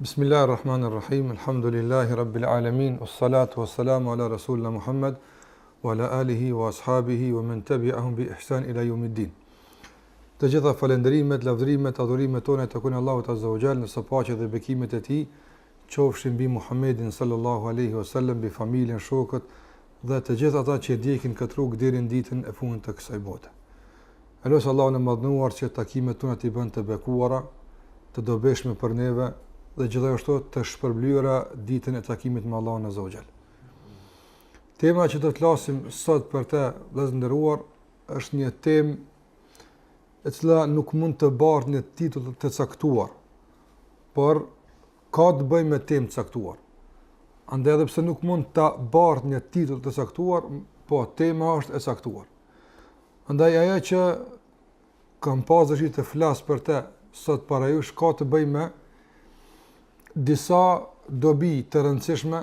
Bismillahirrahmanirrahim. Alhamdulillahi rabbil alamin. Wassalatu wassalamu ala rasulina Muhammad wa ala alihi wa ashabihi wa man tabi'ahum bi ihsan ila yawmiddin. Të gjitha falënderimet, lavdërimet, adhurimet tona takojnë Allahut azza wa jall, nëse paqja dhe bekimet e tij qofshin mbi Muhammedin sallallahu alaihi wasallam, mbi familjen, shokët dhe të gjithë ata që ndjekin këtë rrugë deri në ditën e fundit të kësaj bote. Elos Allahun e madhnuar që takimet tona t'i bën të bekuara, të dobishme për neve dhe gjithashtu të shpërblyera ditën e takimit me Allahun azza wa jall. Tema që do të flasim sot për të vëllezër nderuar është një temë e cila nuk mund të bartë një titull të caktuar, por ka të bëjë me temë të caktuar. Andaj edhe pse nuk mund të bartë një titull të caktuar, po tema është e caktuar. Andaj ajo që kam pas dëshirë të flas për të sot para jush ka të bëjë me disa dobi të rëndësishme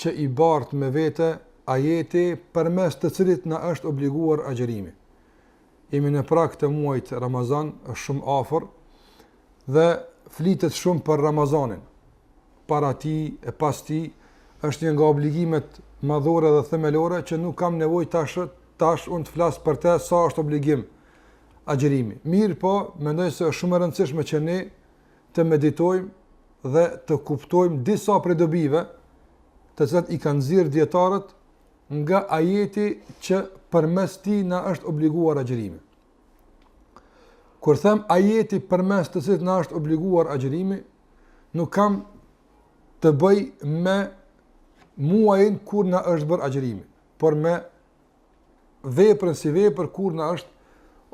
që i bartë me vete ajeti përmes të cilit na është obliguar agjërimi. Jemi në prag të muajit Ramazan, është shumë afër dhe flitet shumë për Ramazanin. Para ti e pas ti është një nga obligimet madhore dhe themelore që nuk kam nevojë tash unë të flas për të sa është obligim agjërimi. Mirë po, mendoj se është shumë e rëndësishme që ne të meditojmë dhe të kuptojmë disa prej dobive të cilat i kanë nxjerrë dietarët nga ajeti që përmes tij na është obliguar agjërimi. Kur them ajeti përmes të cilit na është obliguar agjërimi, nuk kam të bëj me muajin kur na është bërë agjërimi, por me veprën si vepër kur na është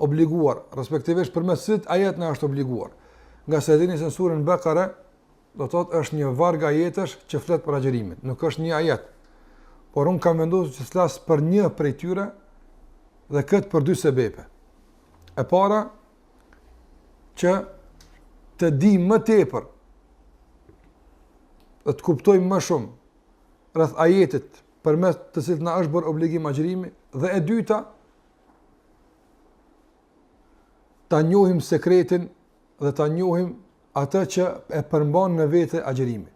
obliguar, respektivisht përmes cilit ajet na është obliguar. Nga se dini se në surën Bekare do thotë është një varg ajetësh që flet për agjërimin, nuk është një ajet. Por unë kam vendosur që të flas për një prej tyre dhe këtë për dy sebepe. E para, që të di më tepër dhe të kuptojmë më shumë rreth ajetit përmes të cilit na është bërë obligim agjërimi, dhe e dyta, ta njohim sekretin dhe ta njohim atë që e përmban në vete agjërimi.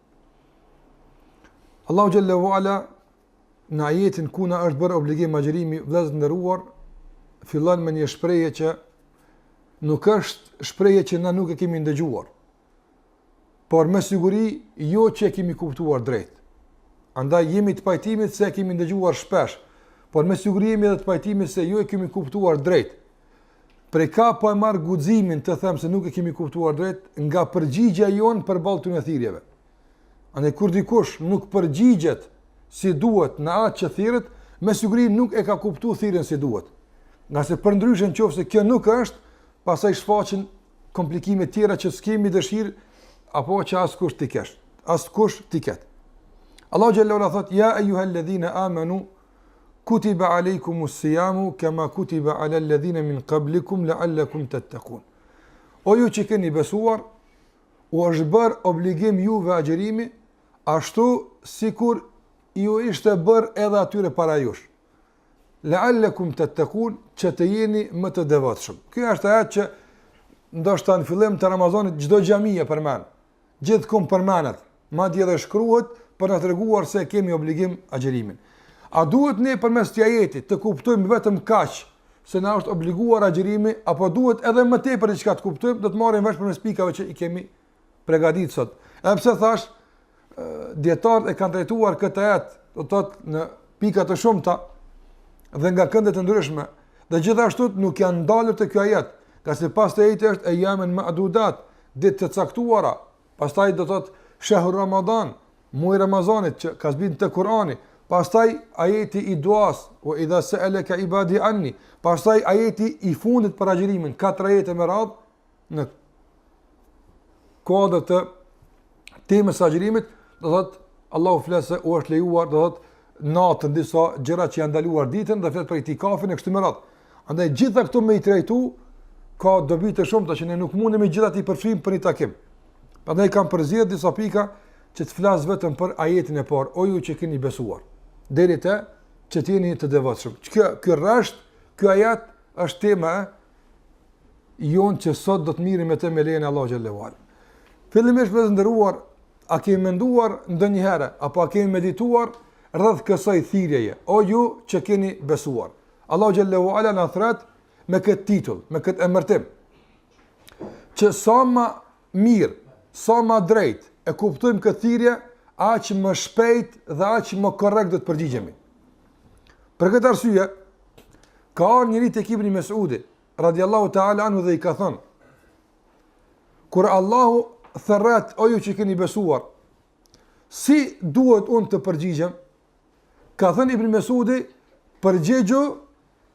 Allahu xhallahu ala në ajetin ku na është bërë obligim agjërimi, vëllezër nderuar, fillon me një shprehje që nuk është shprehje që na nuk e kemi ndëgjuar, por me siguri jo që e kemi kuptuar drejt. Andaj jemi të pajtimit se e kemi ndëgjuar shpesh, por me siguri jemi edhe të pajtimit se jo e kemi kuptuar drejt. Prej ka po e marr guximin të them se nuk e kemi kuptuar drejt nga përgjigjja jon përballë këtyre thirrjeve. Andaj kur dikush nuk përgjigjet si duhet në atë që thirret, me siguri nuk e ka kuptuar thirrjen si duhet. Nga se përndryshe nëse kjo nuk është, pastaj shfaqen komplikime të tjera që s'kemi dëshirë apo që askush t'i kesh. Askush t'i ket. Allahu xhallahu ala thot: "Ya ayyuhalladhina amanu kutiba alaykumus siyamu kama kutiba alal ladhina min qablikum la'allakum tattaqun." O ju që keni besuar, u është bërë obligim juve agjërimi, ashtu sikur ju ishte bërë edhe atyre para jush. La'allakum tattaqun, që të jeni më të devotshëm. Ky është ajo që ndoshta në fillim të Ramazanit çdo xhamia përmend. Gjithkund përmendet, madje edhe shkruhet për na treguar se kemi obligim agjërimin. A duhet ne përmes këtij ajeti të kuptojmë vetëm kaq se na është obliguar agjërimi, apo duhet edhe më tepër diçka të kuptojmë? Do të marrim vesh përmes pikave që i kemi përgatitur sot. Edhe pse thash, dietarët e kanë trajtuar këtë ajet, do të thotë në pika të shumta dhe nga kënde të ndryshme, dhe gjithashtu nuk janë ndalur te ky ajet, ka se pas të ajeti është ejamen ma'dudat, ditë të caktuara. Pastaj do të thotë shahru Ramadan, muaji Ramazanit që ka zbritur te Kurani. Pastaj ajeti i duas, wa idha sa'alaka ibadi anni. Pastaj ajeti i fundit për agjërimin, 4 ajete me radhë në kuadër të temës së agjërimit, do thotë Allahu flasë u është lejuar, do thotë natën disa gjëra që janë ndaluar ditën dhe flet për itikafin e kështu me radhë. Andaj gjitha këto me i trajtu ka dobi të shumta që ne nuk mundemi gjithat i përfshijmë për një takim. Prandaj kam përzgjedhur disa pika që të flas vetëm për ajetin e parë, o ju që keni besuar, deri te që të jeni të devotshëm. Ky rresht, ky ajet është tema jonë që sot do të mirë me të me lejnë Allah Gjellewala. Fillimisht, vëllezër nderuar, a kemi menduar ndonjëherë apo a kemi medituar rreth kësaj thirrjeje, o ju që keni besuar? Allahu xhallahu ala na thret me këtë titull, me këtë emërtim, që sa më mirë, sa më drejt e kuptojmë këtë thirrje, aq më shpejt dhe aq më korrekt do të përgjigjemi. Për këtë arsye, ka ardhur njëri tek Ibn Mesudi radiallahu ta'ala anhu dhe i ka thënë: kur Allahu thërret, o ju që keni besuar, si duhet unë të përgjigjem? Ka thënë Ibn Mesudi: përgjigju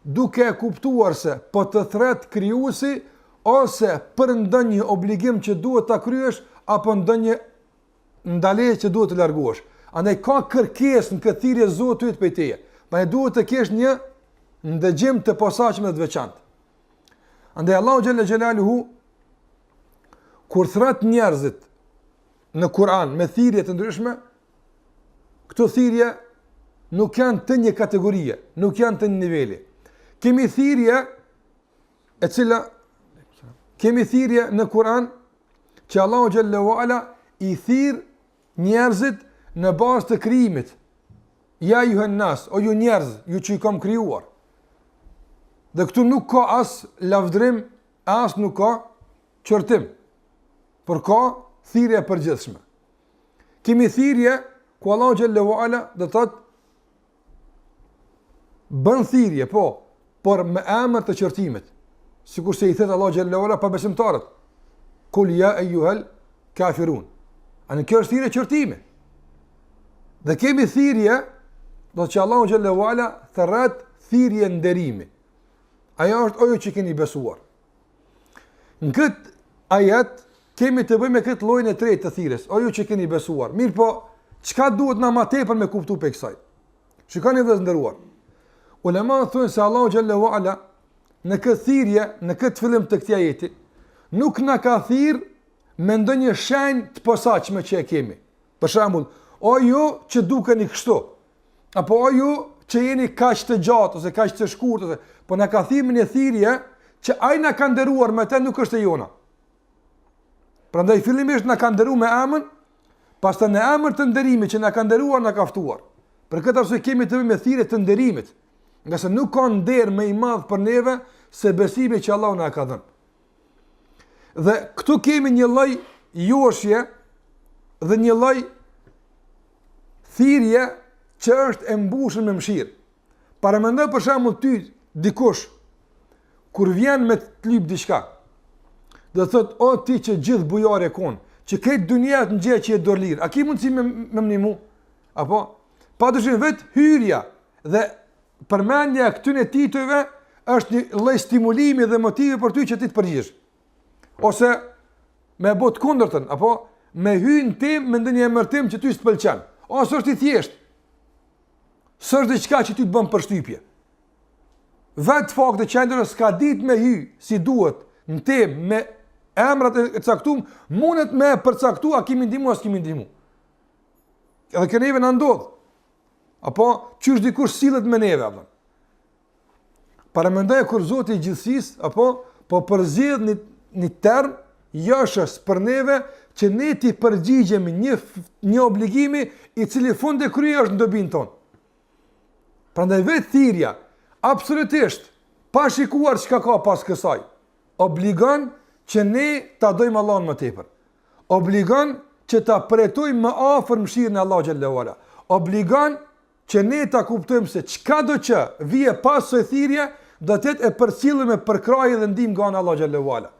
duke kuptuar se po të thret krijuesi ose për ndonjë obligim që duhet ta kryesh apo ndonjë ndalesë që duhet të larguash. Andaj ka kërkesë në këtë thirrje Zotit prej teje. Pa duhet të kesh një ndëgjim të posaçëm dhe të veçantë. Andaj Allahu xhalla xhelaluhu kur thret njerëzit në Kur'an me thirrje të ndryshme, këto thirrje nuk janë të një kategorie, nuk janë të një niveli. Kemi thirrje në Kur'an që Allahu xhallahu ala i thirr njerëzit në bazë të krijimit. Ja juhen nas, o ju njerëz, ju që i kam krijuar. Dhe këtu nuk ka as lavdrim, as nuk ka qërtim, por ka thirrje e përgjithshme. Kemi thirrje ku Allahu xhallahu ala do thotë bën thirrje, por me emër të qërtimit. Sikur se i thot Allahu xhallahu ala pa besimtarët: Kul ya ayyuhal kafirun. Anë kjo është thirrje qërtimi. Dhe kemi thirrje do që Allahu xhallahu ala thërret thirrje nderimi. Ajo është o ju që keni besuar. Në këtë ajet kemi të bëjmë me këtë llojin e tretë të thirrjes, o ju që keni besuar. Mirë, po çka duhet na më tepër me kuptu pe kësaj? Shikoni vëllezër nderuar. Ulema thonë se Allahu xhallahu ala në këtë thirrje, në këtë fillim të këtij ajeti, nuk na ka thirr me ndonjë shenjë të posaçme që e kemi. Për shembull, o ju që dukeni kështu, apo o ju që jeni kaq të gjatë ose kaq të shkurtë, ose po na ka thirrë në thirrje që ai na ka nderuar me të, nuk është e jona. Prandaj fillimisht na ka nderuar me emën, pastaj në emër të nderimit që na ka nderuar, na ka ftuar. Për këtë arsye kemi të bëjmë me thirrje të nderimit, nga se nuk ka nder më i madh për neve se besimi që Allahu na ka dhënë. Dhe këtu kemi një lloj joshje dhe një lloj thirrje që është e mbushur me mëshirë. Para mendoj për shembull ty dikush kur vjen me të lyp diçka, do thot: o ti që gjithë bujare kon, që këtë dunja të ngjë që e dorlir, a ke mundësi me mnimu? Apo padyshim vet hyrja dhe përmendja e këtyre titujve është një lloj stimulimi dhe motivi për ty që ti të përgjigjesh. Ose me bot kundërtën, apo me hyn tim me ndonjë emërtim që ty s'të pëlqen. Ose është i thjesht. S'është diçka që ty të bën përshtypje. Vetë fakti që ndonjë s'ka ditë me hy si duhet në tem me emrat e caktuar, mundet me përcaktua a kimi ndihmu as kimi ndihmu. Edhe që neve na ndodh. Apo qysh dikush sillet me neve apo. Para mendoj kur Zoti i gjithësisë apo po përzgjedh një term jashës për neve që ne ti përgjigjemi një obligimi i cili fund e krye është në dobin tonë. Prandaj vetë thirrja absolutisht pa shikuar çka ka pas kësaj obligon që ne ta dojmë Allahun më tepër. Obligon që ta përjetojmë më afër mëshirën e Allahut xhallahu ala. Obligon që ne ta kuptojmë se çka do që vije pas së thirrje do të jetë e përcjellur me përkrahje dhe ndihmë nga Allahu xhallahu ala.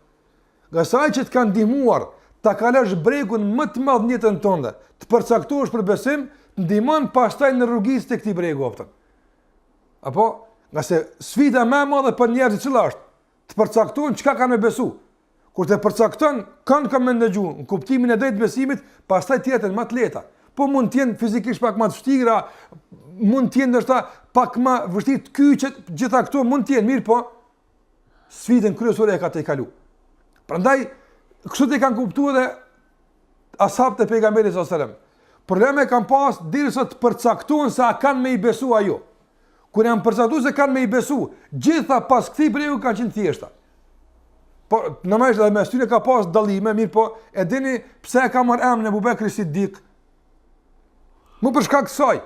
Nga sa që të kanë ndihmuar ta kalosh bregun më të madh në jetën tënde, të përcaktohesh për besim, të ndihmon pastaj në rrugisë të këtij bregu optën. Apo, nga se sfida më e madhe për njerëzit cila është të përcaktojnë çka kanë me besu. Kur të përcakton kanë me ndëgju në kuptimin e drejtë besimit, pastaj tjetër më të lehta. Po mund të jenë fizikisht pak më të vështira, mund të jenë ndoshta pak më vështirë të kyçet, gjitha këto mund të jenë mirë, po sfidën kryesore e ka të kalu. Prandaj kështu të kanë kuptuar edhe ashabët e pejgamberit sallallahu alajhi wasallam. Probleme kanë pas derisa të përcaktuan se a kanë me i besu ajo. Kur janë përcaktuar se kanë me i besu, gjitha pas këtij breu kanë qenë thjeshta. po normalisht edhe mes tyre ka pas dallime, mirë po e dini pse e ka marrë emrin Abu Bekri Siddik? Më për shkak të kësaj.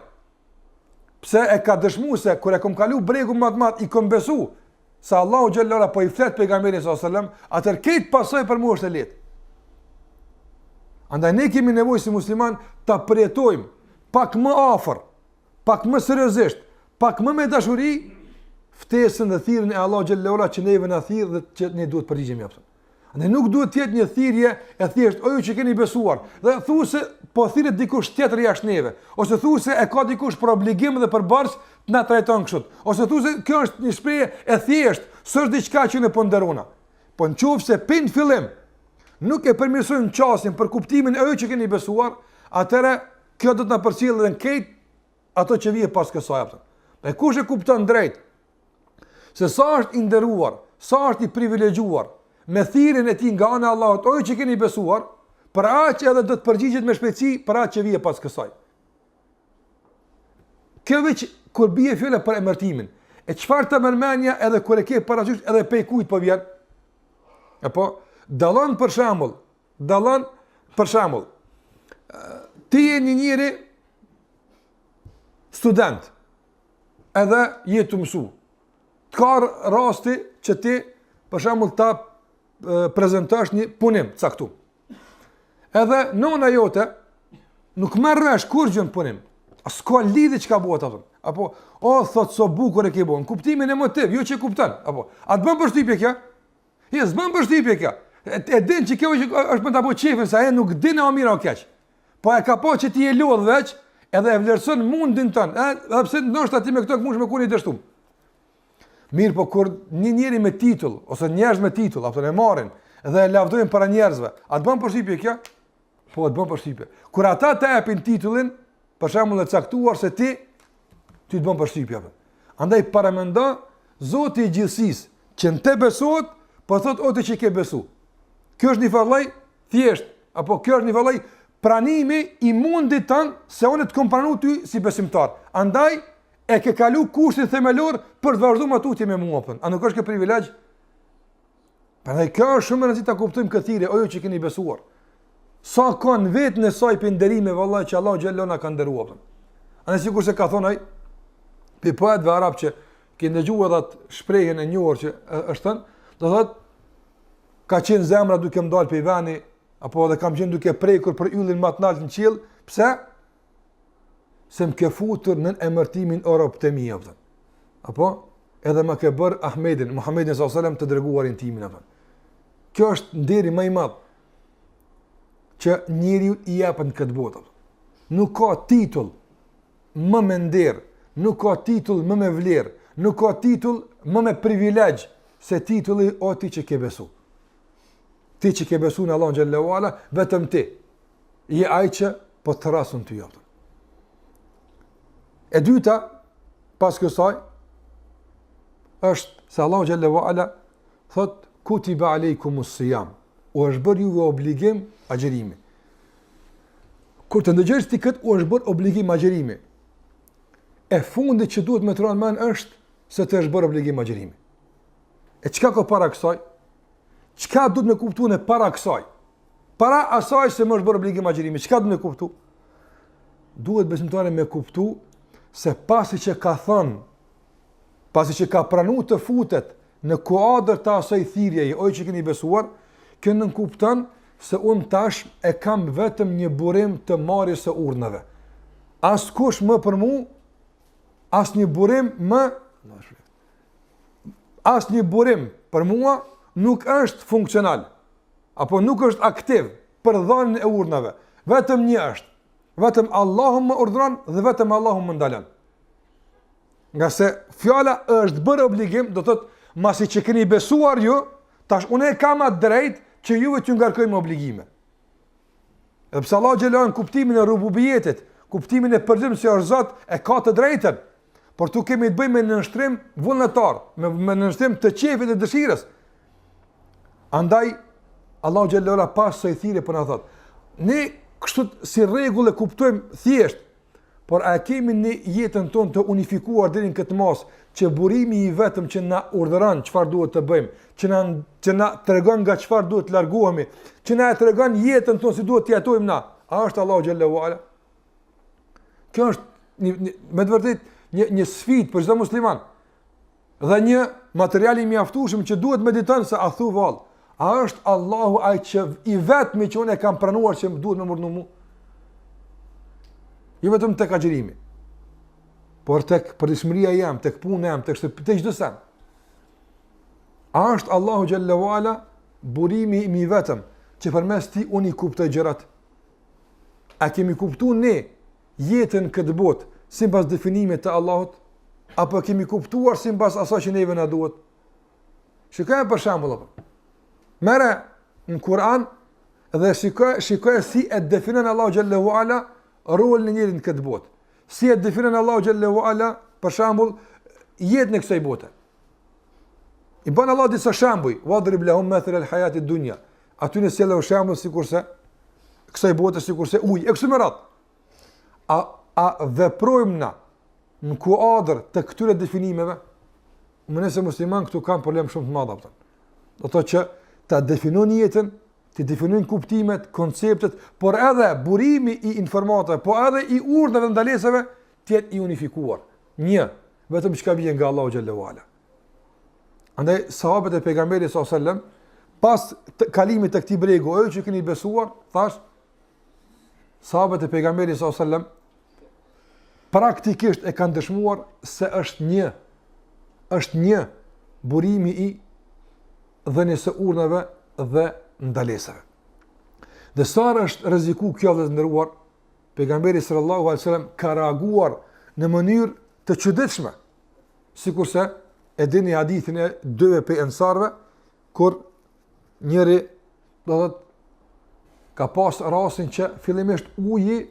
Pse e ka dëshmuar se kur e kom kalu bregun më të madh i kom besu se Allahu xhallahu po i flet pejgamberin sallallahu alajhi wasallam, atëherë këtë pasoj për mua është e lehtë. Andaj ne kemi nevojë si musliman ta përjetojmë pak më afër, pak më seriozisht, pak më me dashuri ftesën dhe thirrjen e Allahu xhallahu ala që neve na thirr dhe që ne duhet përgjigjemi aftë. Ne nuk duhet të jetë një thirrje e thjesht, o ju që keni besuar, dhe thuase po thirret dikush tjetër jashtë neve, ose thuase e ka dikush për obligim dhe për bars të na trajton kështu, ose thuase kjo është një shprehje e thjesht, s'është diçka që ne ponderona. Po nëse pin fillim nuk e përmirësojmë çastin për kuptimin e ju që keni besuar, atëherë kjo do të na përcjellë edhe në këtë ato që vije pas kësaj aftë. E kush e kupton drejt se sa është i nderuar, sa është i privilegjuar me thirrjen e tij nga ana e Allahut, o ju që keni besuar, për aq edhe do të përgjigjet me shpejtësi për aq që vije pas kësaj. Kjo veç kur bie fjala për emërtimin, e çfarë të mërmenja edhe kur e ke parasysh edhe pe kujt po vjen? Apo dallon për shembull, ti je një njeri student, edhe je të mësu. Të ka rasti që ti, për shembull, ta prezantosh një punim caktuar. Edhe nona jote nuk merr vesh kur gjën punim. As ka lidhje çka bëhet atë. Apo thot so bukur e ke bën. Kuptimin e motiv, jo që kupton. Apo a të bën përshtypje kjo? Jo, s'bën përshtypje kjo. E din që kjo është për ta bëu çefin, sa ai nuk din a mirë o keq. Po e ka po që ti e lodh veç, edhe e vlerëson mundin tën. Edhe pse ndoshta ti me këto mund me kuni dështum. Mirë, po kur një njeri me titull ose njerëz me titull, apo e marrin dhe e lavdojnë para njerëzve, a të bën përshtypje kjo? Po, të bën përshtypje. Kur ata të japin titullin, për shembull e caktuar se ti të bën përshtypje. Andaj paramendo Zoti i gjithësisë që në te besohet, po thot o ti që ke besu. Kjo është një farlloj thjesht, apo kjo është një farlloj pranimi i mundit tënd se unë të kom pranu ty si besimtar. Andaj e ke kalu kushtin themelor për të vazhduar tutje me mua. A nuk është kjo privilegj? Prandaj kjo është shumë e rëndësishme ta kuptojmë këtë thirrje, o ju që keni besuar. Sa kanë vetën e saj për nderime vallahi që Allahu xhallahu na ka nderuar. Ana sikur se ka thonë ai pe poetëve arab që që ndëgjuar atë shprehjen e njohur që është thënë, do thotë ka qenë zemra duke më dalë pe vani, apo edhe kam qenë duke prekur për yllin më të lartë në qiell. Pse? Se më ke futur në emërtimin o rob të mi, apo edhe më ke bërë Ahmedin, Muhammedin s.a.s. të dërguarin timin. Kjo është nderi më i madh që njeriu i jep në këtë botë. Nuk ka titull më me nder, nuk ka titull më me vlerë, nuk ka titull më me privilegj se titulli o ti që ke besu. Ti që ke besu në Allah në Gjallahu Ala, vetëm ti. Je ai që po të rasun të jopë. E dyta, pas kësaj, është se Allah në Gjallahu Ala thot, kutiba alejkumus siyam, u është bërë juve obligim agjerimi. Kur të ndëgjërës ti këtë, u është bërë obligim agjerimi. E fundi që duhet me të rënë men është se të është bërë obligim agjerimi. E qka ka para kësaj? Qka duhet me kuptu në para kësaj? Para asaj se më është bërë obligim agjerimi, qka duhet me kuptu? Duhet besimtari me kuptu se pasi që ka thënë, pasi që ka pranu të futet në kuadër të asaj thirrjeje, oj që keni besuar, kënë nënkuptan se unë tash e kam vetëm një burim të marrjes së urdhnave. As kush më për mu, as një burim më, as një burim për mua nuk është funksional, apo nuk është aktiv për dhënien e urdhnave. Vetëm një është. Vetëm Allahu më urdhron dhe vetëm Allahu më ndalon. Nga se fjala është bërë obligim, do thotë, masi që keni besuar ju, tash unë e kam atë drejt që juve t'ju ngarkojmë obligime. Edhe pse Allah xhelal kuptimin e rububiyetit, kuptimin e përditshëm se është Zot, e ka të drejtën. Por tu kemi të bëjmë me nënshtrim vullnetar, me nënshtrim të qefit dhe dëshirës. Andaj Allah xhelal pas së thirrje po na thot, ne kështu si rregull e kuptojmë thjesht, por a kemi në jetën tonë të unifikuar deri në këtë mas që burimi i vetëm që na urdhëron çfarë duhet të bëjmë, që na tregon nga çfarë duhet të largohemi, që na tregon jetën tonë si duhet të jetojmë na, a është Allahu xhallahu ala? Kjo është me të vërtetë një sfidë për çdo musliman. Dhe një material i mjaftueshëm që duhet mediton se a thu vallë, a është Allahu ai që i vetmi që unë e kam pranuar që duhet më murdhnu mua? Jo vetëm tek agjërimi, por tek përditshmëria jam, tek puna jam, tek çdo sen. A është Allahu xhallahu ala burimi i vetëm që përmes ti unë i kuptoj gjërat? A kemi kuptuar ne jetën këtë botë sipas definimit të Allahut, apo kemi kuptuar sipas asaj që neve na duhet? Shikoj për shembull, merre në Kur'an dhe shikoj si e definon Allahu xhallahu ala rolin e njerit në këtë botë. Si e definon Allahu xhallahu ala, për shembull, jetën e kësaj bote. I bën Allah disa shembuj, wadrib lahum mathal al-hayati ad-dunya. Aty në sjellë shembull sikurse kësaj bote sikurse ujë, e kështu me radhë. A veprojmë na në kuadër të këtyre definimeve? Më nëse musliman këtu kanë problem shumë të madh apo. Do të thotë që ta definojnë jetën, të definojnë kuptimet, konceptet, por edhe burimi i informatave, po edhe i urdhave dhe ndalesave të jetë i unifikuar. Një, vetëm çka vjen nga Allahu xhallahu ala. Andaj sahabët e pejgamberit sallallahu alajhi wasallam, pas kalimit të këtij bregu, oj që keni besuar, thash, sahabët e pejgamberit sallallahu alajhi wasallam praktikisht e kanë dëshmuar se është një burimi i dhënies së urdhave dhe ndalesave. Dhe sa është rreziku kjo dhe të ndëruar, pejgamberi sallallahu alajhi wasallam ka reaguar në mënyrë të çuditshme, sikurse e dini hadithin e dyve prej ensarëve, kur njëri do të thotë ka pas rastin që fillimisht uji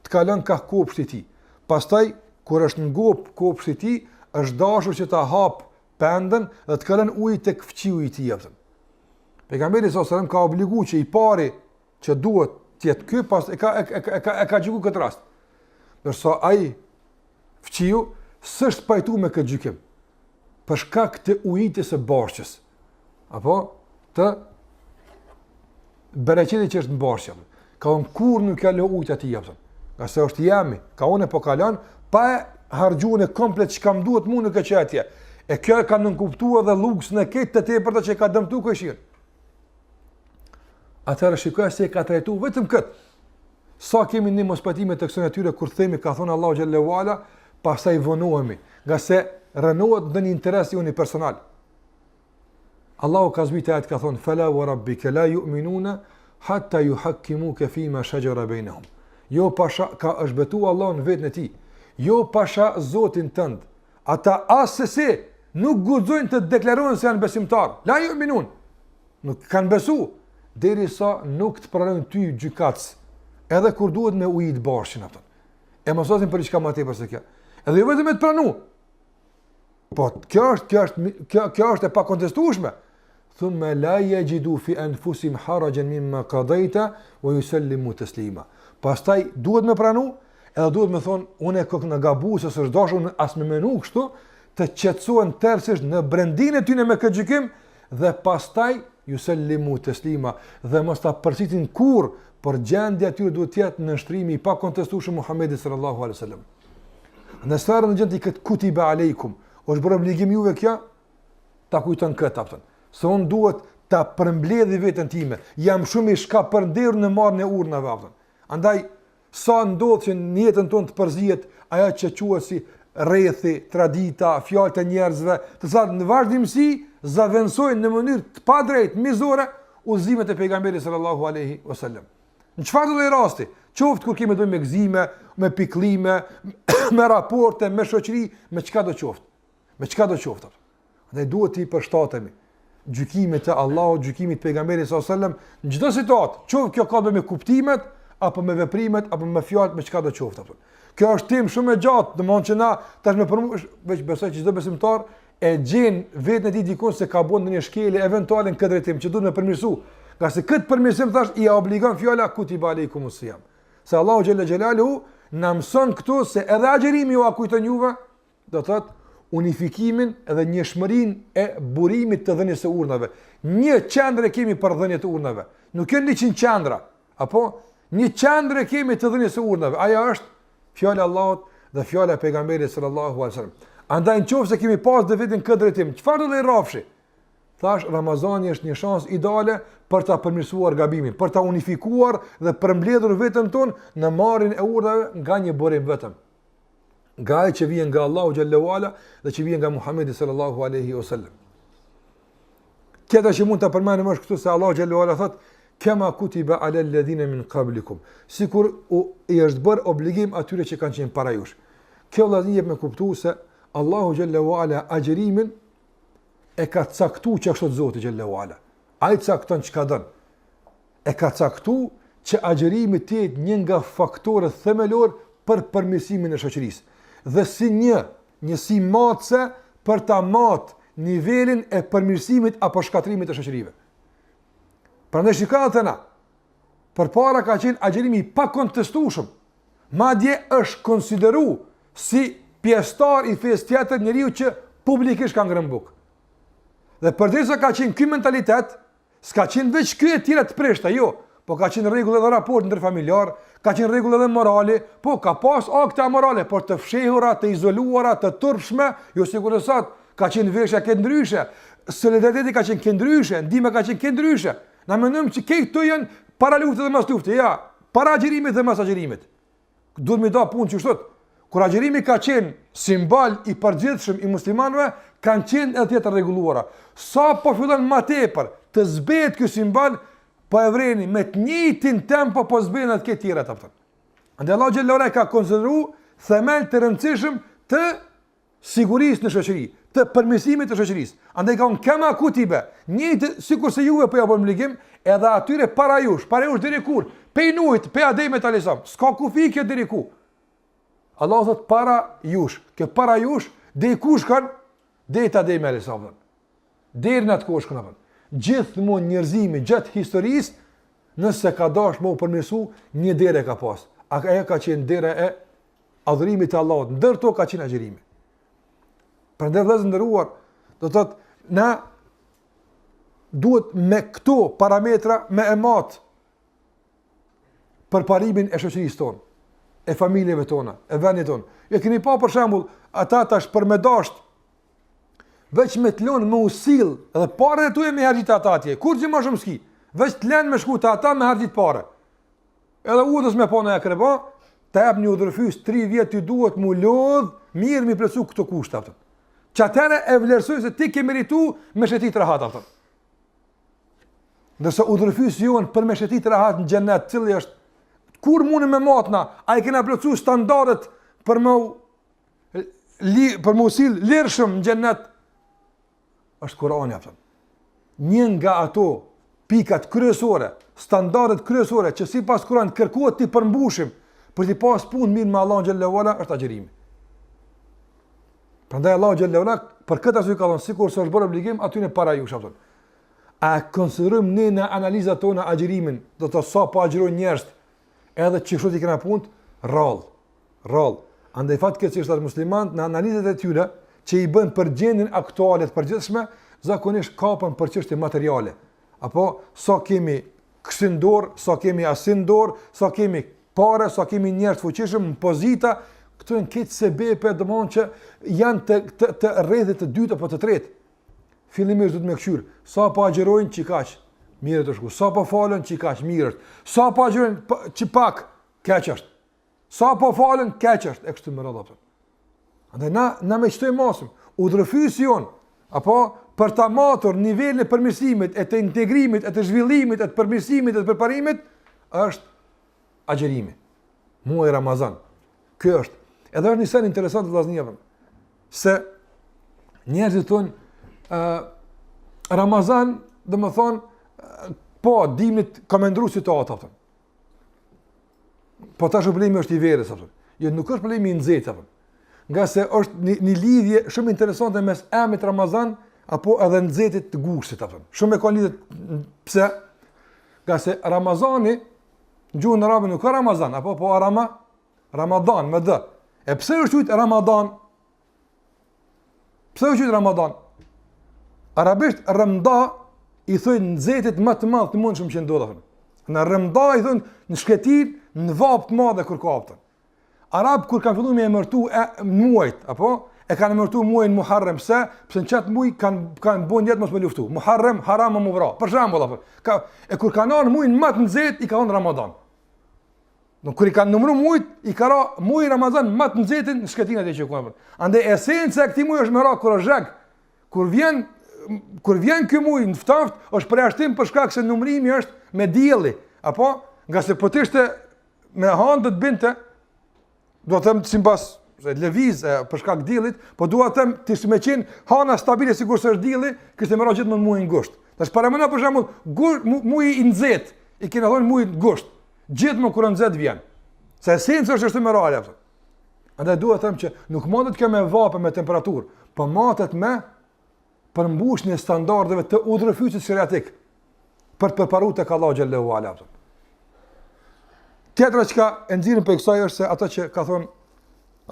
të kalon ka kopshti i tij. Pastaj kur është ngop kopshti i tij, është dashur që ta hap pendën dhe të kalon uji tek fqiu i tij. Pejgamberi sallallahu alajhi wasallam ka obliguar që i pari që duhet të jetë ky, pas e ka gjykuar këtë rast. Dorso ai fqiu s'është pajtuar me këtë gjykim për shkak të ujitjes së borxhës. Apo të bereqetit që është në borxhë. Ka unë kur nuk ka lë ujtë ati jepëtën. Nga se është jemi, ka unë e po kalan, pa e hargjune komplet që kam duhet mu në këtë atje. E kjo e ka nënkuptua dhe luks në këtë të tepërta që ka dëmtu këshirë. Atëherë shikoj se e ka trajtu vetëm këtë. Sa kemi një mospatime të kësën e tyre, kur themi ka thonë Allahu xhallahu ala, pastaj vonohemi, nga se rënohet në një interes i unë personal. Allahu ka zbrit ayat ka thonë, fala wa rabbika la yu'minuna hatta yuhakkimuka fima shajara bainahum. Jo pasha ka është betu Allah në vetën e tij. Jo pasha Zotin tënd. Ata asesi nuk guxojnë të deklarojnë se janë besimtar. La yu'minun. Nuk kanë besu derisa nuk të pranojnë ty gjykatës. Edhe kur duhet me ujit bashkën atë. E mos osin për çka më tepër se kjo. Edhe jo vetëm të pranu. Po kjo është e pakontestueshme. Thumma la yajidu fi anfusihim harajan mimma qadayta wa yusallimu taslima. Pastaj duhet me pranu, edhe duhet me thonë, unë e kokë në gabu, se së është dashur unë as me menu kështu, të qetësohen tërësisht në brendin e tyne me këtë gjykim, dhe pastaj yusallimu taslima, dhe mos ta përcitin kur, për gjendja atyre duhet tjetë në nështrimi i pa kontestueshëm Muhamedi sallallahu alaihi wasallam. Në sarë në gjendë i këtë kutiba aleikum, është bërë obligim juve kja, ta kujton këtë apëtën. Se unë duhet ta përmbledhi vetën time, jam shumë i shka përnderë në marrën e urnave apëtën. Andaj, sa ndodhë që në jetën tonë të përzijet aja që quhet si rrethi, tradita, fjalët e njerëzve, të cilat në vazhdimsi zavendësojnë në mënyrë të padrejtë, mizore, udhëzimet e pejgamberit sallallahu alaihi wasallam. Në çfarë do rasti, qoftë kur kemi me gëzime, me pikëllime, me raporte, me shoqëri, me çka do qoftë. Me çka do qoftë. Andaj duhet të i përshtatemi gjykimit të Allahut, gjykimit të pejgamberit sallallahu alaihi wasallam në çdo situatë, qoftë kjo ka të bëjë me kuptimet apo me veprimet, apo me fjalët, me çka do qoftë. Kjo është tim shumë e gjatë, domthonjë që na tash me përmbush, veç besoj që çdo besimtar e gjen vetën e tij dikon se ka bën ndonjë shkelje eventuale në këtë drejtim që duhet me përmirësu. Nga se këtë përmirësim thash i obligon fjala kutiba aleikum siyam. Se Allahu xhalla xhelalu na mëson këtu se edhe agjerimi ju a kujton juve, do thotë unifikimin edhe njëshmërinë e burimit të dhënies së urnave. Një qendër kemi për dhënie të urnave. Nuk kanë 100 qendra, apo një qendër kemi të dhënies së urnave. Ajo është fjala e Allahut dhe fjala e pejgamberit sallallahu alaihi wasallam. Andaj nëse kemi pas dhe vetën këtë drejtim, çfarë do të rrafshi? Thash Ramazani është një shans ideale për ta përmirësuar gabimin, për ta unifikuar dhe për mbledhur veten tonë në marrjen e urdhave nga një burim vetëm. Nga ai që vjen nga Allahu xhallahu ala dhe që vjen nga Muhamedi sallallahu alaihi wasallam. Këta që mund ta përmendim është këtu se Allahu xhallahu ala thotë kema kutiba ala alladhina min qablikum. Sikur i është bërë obligim atyre që kanë qenë para jush. Kjo vëllazë jep me kuptues se Allahu xhallahu ala agjerimin e ka caktuar që ashtu Zoti xhallahu ala. Ai cakton çka don. E ka caktuar që agjerimi të jetë një nga faktorët themelor për përmirësimin e shoqërisë. Dhe si njësi matëse për ta matë nivelin e përmirësimit apo shkatrimit të shoqërive. Prandaj shikoni të na, përpara ka qenë agjerimi i pakontestueshëm. Madje është konsideru si pjesëtar i fesë tjetër njeriu që publikisht ka ngrënë bukë. Dhe përderisa ka qenë ky mentalitet, s'ka qenë veç ky e tjera të prishta, jo, po ka qenë rregull edhe raport ndërfamiljar, ka qenë rregull edhe morali, po ka pas akte morale, por të fshehura, të izoluara, të turpshme, jo sigurisht sot ka qenë veshja ke ndryshe, solidariteti ka qenë ke ndryshe, ndihma ka qenë ke ndryshe. Na mendojmë që këto janë para luftës dhe mas luftës, ja, para agjerimit dhe mas agjerimit. Duhet më da punë çështot. Kur agjerimi ka qenë simbol i përgjithshëm i muslimanëve, kanë qenë edhe të rregulluara. Sa po fillon më tepër të zbehet ky simbol, po e vreni me të njëjtin tempo po zbehen edhe të tjera ato. Andaj Allahu xhallahu ala ka konsideruar themel të rëndësishëm të sigurisë në shoqëri, të përmirësimit të shoqërisë. Andaj ka kema kutibe, njëjtë sikur se juve po ja bën obligim, edhe atyre para jush deri kur? Pe Nuhit, pe Ademit alayhisalam. S'ka kufi kjo deri ku. Allah thot para jush, ke para jush, dhe i kush kanë, dhe i të Ademi alayhisalam. Deri në atë kush kanë. Gjithmonë njerëzimi gjatë historisë, nëse ka dash më u përmirësu, një derë ka pas. Ajo ka qenë dera e adhurimit të Allahut, ndërto ka qenë agjerimi. Prandaj vëllezër nderuar, do të thotë na duhet me këto parametra me e mat për parimin e shoqërisë tonë, e familjeve tona, e vendit tonë. E keni pa për shembull ata tash për me dasht veç me të lënë me usill edhe parë e tu e me harxhit ata atje. Kur që më shumë ski, veç të lënë me shkuta ata me harxhit parë. Edhe udhës me pona e kreba, ta jap një udhërfys 3 vjet ti duhet mu lodh, mirë mi plotsu këto kushte atë. Çatëre e vlerësoj se ti ke meritu me shetit rahat atë. Ndërsa udhërfysi jon për me shetit rahat në xhenet, cili është kur mundë me matna, a i kena plotsu standardet për më usil lirshëm në xhenet, është Kurani atë. Një nga ato pikat kryesore, standardet kryesore që sipas Kuranit kërkohet ti përmbushim për të pas punë mirë me Allahun xhallahu ala është agjerimi. Prandaj Allahu xhallahu ala për këtë arsye ka thënë sikur se është bërë obligim aty në para jush atë. A konsiderojmë ne në analizat tona agjerimin, do të sa po agjerojnë njerëz edhe që kështu i kena punë rrallë. Andaj fatkeqësisht ata muslimanët në analizat e tyre që i bën për gjendjen aktuale të përgjithshme, zakonisht kapën për çështje materiale. Apo sa kemi kësin dorë, sa kemi asin dorë, sa kemi pare, sa kemi njerëz të fuqishëm në pozita, këto janë këtë sebepe domthonjë që janë të rrethit të dytë apo të tretë. Fillimisht duhet me këshyr, sa po agjerojnë çikaq, mirë të shku. Sa po falen çikaq, mirë është. Sa po agjerojnë çipak, keq është. Sa po falen keq është, e kështu me radhë apo. Andaj na me çtoj mosëm, udhërfysi jon, apo për ta matur nivelin e përmirësimit, e të integrimit, e të zhvillimit, e të përmirësimit, e të përparimit, është agjerimi. Muaji Ramazan. Ky është. Edhe është një sen interesant të vllaznieve. Se njerëzit thonë Ramazan, dhe më thonë, po, dimit ka me ndru situata, po tash problemi është i verës, jo, nuk është problemi i nxehtë, nga se është një lidhje shumë interesante mes emrit Ramazan, apo edhe nxehtit të gustit, shumë e ka lidhje, pse? Nga se Ramazani, gjuhën në arabe nuk ka Ramazan, apo po Arama, Ramadan me d. E pse është quajtur Ramadan? Pse është quajtur Ramadan? Arabisht rëmda i thonë nxehtet më të madh të mundshëm që ndodhen. Në rëmda i thonë në shketil, në vap të madhe kur kapten. Arab kur kanë filluar me emërtu muajt, apo e kanë emërtu muajin Muharrem, pse në çat muaj kanë bën jetë mos me luftu. Muharrem haram më vra. Për shembull apo. Kur kanë ardhur muajin më të nxehtë i ka thënë Ramadan. Nuk kur i kanë numëruar muajt, i ka ra muaji Ramazan më të nxehtë në shketinat e që kanë. Andaj esenca e këtij muaji është me ra kurozhak. Kur vjen ky muaj në ftoft, është përjashtim për shkak se numërimi është me dielli, apo nga se po të ishte me hanë do të binte, do të them sipas lëviz për shkak diellit, po dua të them të ishte me qenë hana stabile sigurisht është dielli, kishte më ra gjithmonë muajin gusht. Tash para mëna për shembull, muaji i nxehtë, i kena thonë muaji gusht. Gjithmonë kur nxehtë vjen. Se esenca është më reale apo. Andaj dua të them që nuk mundet kjo me vape me temperaturë, po matet me përmbushjen e standardeve të udhërfysit sheriatik për të përparuar tek Allahu xhallahu ala. Tjetra që e nxirrim për kësaj është se ato që ka thonë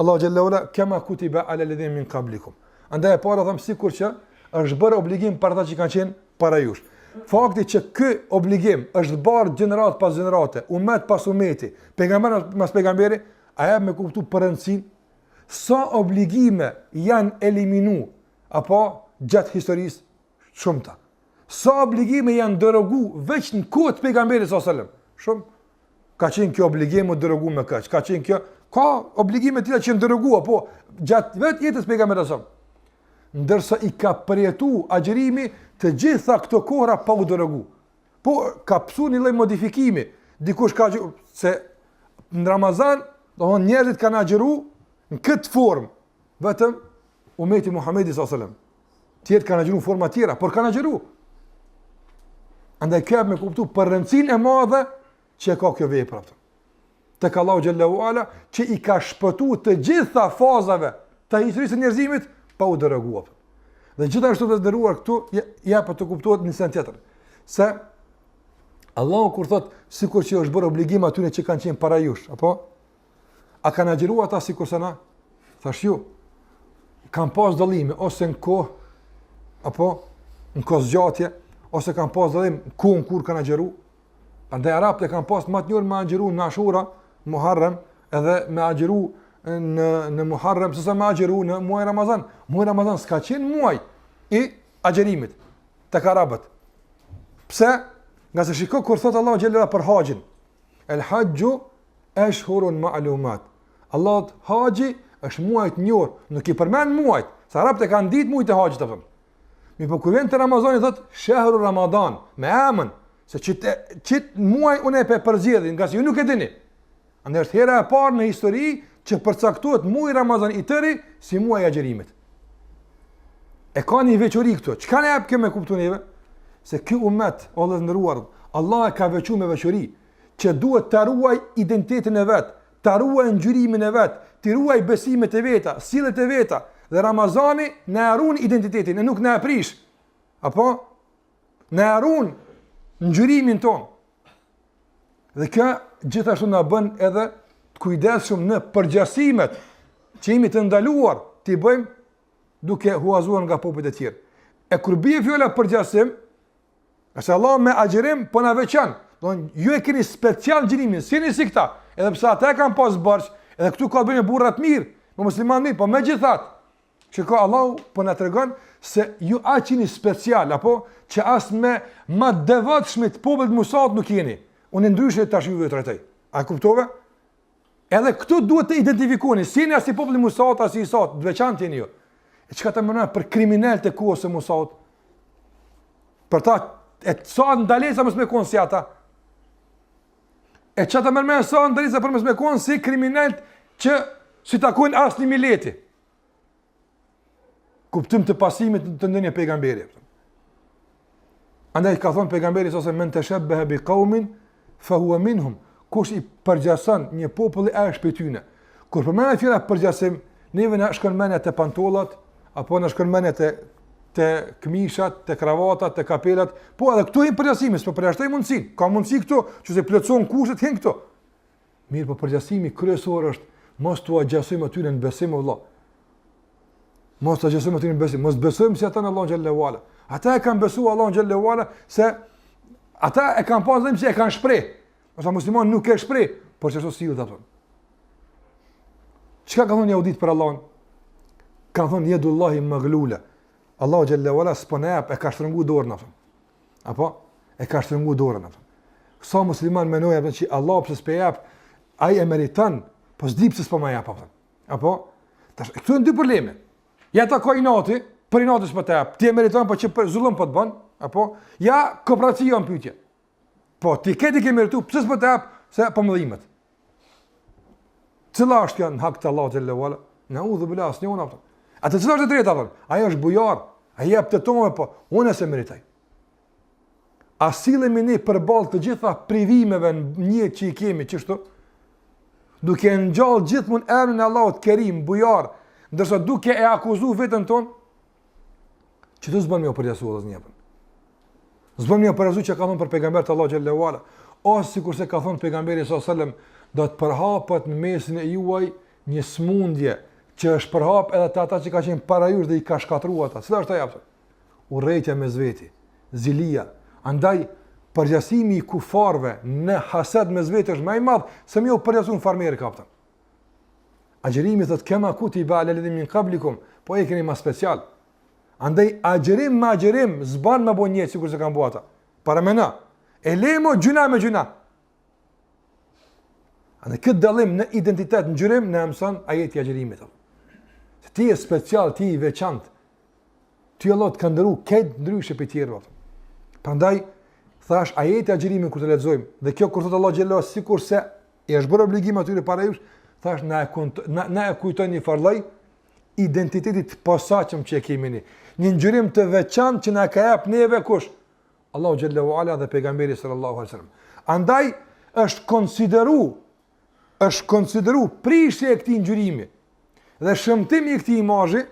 Allahu xhallahu ala kama kutiba ala alladhina min qablikum. Andaj e para them sikur që është bërë obligim për ata që kanë qenë para jush. Fakti që ky obligim është bërë gjenerat pas gjenerate, umet pas umeti, pejgamber pas pejgamberi, ajo më kuptu për rëndësinë sa obligime janë eliminu apo gjatë historisë shumëta. Sa obligime janë derogu veç në kohë të pejgamberit sallallahu alajhi wasallam. Shumë ka qenë kjo obligim u derogu me kaq, ka qenë kjo ka obligime të tjera që janë derogu apo gjatë vetë jetës së pejgamberit sallallahu alajhi wasallam. Ndërsa i ka përjetu agjerimi të gjitha këto kohra pa u derogu. Po ka pësu një lloj modifikimi. Dikush ka se në Ramazan, domthonë njerëzit kanë agjeru në këtë formë, vetëm umeti Muhamedi sallallahu alajhi wasallam. Tjerë kanë agjeru në forma tjera, por kanë agjeru. Andaj kjo me kuptu për rëndësinë e madhe që ka kjo vepër. Tek Allahu xhallahu ala që i ka shpëtuar të gjitha fazave të historisë së njerëzimit pa u deroguar. Dhe gjithashtu të nderuar këtu ja po të kuptohet në sens tjetër. Se Allahu kur thot sikur që është bërë obligim atyre që kanë qenë para jush, apo a kanë agjeruar ata sikur se na? Thash ju, kanë pas dallime ose në kohë apo në kohë zgjatje, ose kanë pas dallim kohën kur kanë agjeruar. Andaj arabët kanë pas më të njëjtë me agjeruar në Ashura, Muharrem, edhe me agjeruar në Muharrem sesa me agjeruar në muaj Ramazan. Muaj Ramazan s'ka qenë muaj i agjerimit tek arabët. Pse? Nga se shiko kur thot Allahu xhallahu për haxhin. El hajju ashhurun ma'lumat. Allahu haxhi është muaj i njohur, nuk i përmend muajt. Sa arabët e kanë ditë muajt e haxhit apo. Mi po kur vjen te Ramazani thot shahru Ramadan, me emën se çit muaj unë e përzgjedhin, nga se ju nuk e dini. Andaj është hera e parë në histori që përcaktohet muaji Ramazan i tëri si muaj i agjerimit. E ka një veçori këtu. Çka ne jap kë me kuptu neve? Se ky umet, o Allahu ndëruar, Allah e ka veçuar me veçori që duhet të ruaj identitetin e vet, të ruaj ngjyrimin e vet, të ruaj besimet e veta, sillet e veta. Dhe Ramazani na harron identitetin, e nuk na e prish. Apo na harron ngjyrimin ton. Dhe kjo gjithashtu na bën edhe të kujdesshëm në përgjasimet që jemi të ndaluar t'i bëjmë duke huazuar nga popujt e tjerë. E kur bie fjala përgjasim, nëse Allah me agjerim po na veçan, do ju e keni special gjinimin, si si këta, edhe pse ata kanë pas borx, edhe këtu ka bënë burra të mirë, po muslimanë, po megjithatë, çka Allah po na tregon se ju aqini special apo që as me më devotshëm të popullit musat nuk jeni. Unë ndryshe tash ju trajtoj. A kuptove? Edhe këtu duhet të identifikoni si ne si populli musat as i sot, të veçantë jeni ju. E çka të mëna për kriminalët e kohës së musat? Për ta e sa ndalesa mos me kon si ata. E çka të mëna sa ndalesa për mos me kon si kriminalët që si takojnë asnjë mileti. Kuptim të pasimit të ndonjë pejgamberi. Andaj ka thonë pejgamberi ose men tashabbaha bi qaumin fa huwa minhum. Kush i përgjason një popull është prej tyre. Kur përmendë fjala përgjasim, neve na shkon mendja te pantollat apo na shkon mendja te këmishat, te kravatat, te kapelat, po edhe këtu i përgjasimi, s'po përjashtoj mundësinë. Ka mundësi këtu, që se plotson kushtet hen këtu. Mirë, po përgjagjësimi kryesor është mos t'u agjasojmë aty në besim vëlla. Mos t'u agjasojmë aty në besim, mos besojmë se ata në Allahu xhallahu ala. Ata e kanë besuar Allahu xhallahu ala se ata e kanë pasur se e kanë shpreh. Ose musliman nuk e shpreh, por çfarë si ju ata thonë. Çka ka thonë jehudit për Allahun? Ka thonë yedullahi maghlula. Allahu xhallahu ala s'po na jap, e ka shtrënguar dorën atë. Apo e ka shtrënguar dorën atë. Sa musliman mendojnë se Allahu pse s'po jap, ai e meriton, po s'di pse s'po më jap atë. Apo tash këtu janë dy probleme. Ja ta ka inati, për inati s'po të jap. Ti e meriton po që për zullum po të bën, apo ja kooperacia në pyetje. Po ti ke meritu, pse s'po të jap se po mëdhimet. Cila është kjo në hak të Allahu xhallahu ala? Naudhu billah asnjëun atë. Atë cila është e drejta atë? Ai është bujar, ai jep të tonë po unë se meritoj. A sillemi ne përballë të gjitha privimeve një që i kemi çështo, duke ngjall gjithmonë emrin e Allahut Kerim, bujar, ndërsa duke e akuzuar veten tonë, që të zbën me përgjasuar asnjë. Zbën me përgjasuar që ka thënë për pejgambert Allah xhallahu ala, ose sikurse ka thënë pejgamberi sallallahu alajhi wasallam, do të përhapet në mesin e juaj një smundje që është përhap edhe te ata që ka qenë para jush dhe i ka shkatruar ata. Cila është ajo? Urrejtja mes veti, zilia. Andaj përgjasimi i kufarve në hased mes vetë është më i madh se më u përgjasun farmerë kapten. Agjerimi thot kema kutiba ala alladhina min qablikum, po e keni më special. Andaj agjerim me agjerim zban me bonje sikur se kanë bua ata. Para mëna. E lemo gjuna me gjuna. Andaj këtë dallim në identitet në gjyrim në mëson ajeti i agjerimit. Se ti je special, ti i veçantë. Ty Allah të ka ndëru këtë ndryshe për tjerë. Prandaj thash ajeti i agjerimit kur të lexojmë, dhe kjo kur thot Allah xhallahu sikur se i është bërë obligim atyre para jush, thash na e kujton një farlloj identitetit të posaçëm që e kemi ne. Një ngjyrim të veçantë që na ka jap neve kush? Allahu xhallahu ala dhe pejgamberi sallallahu alaihi wasallam. Andaj është konsideru prishje e këtij ngjyrimi dhe shëmtimi i këtij imazhi,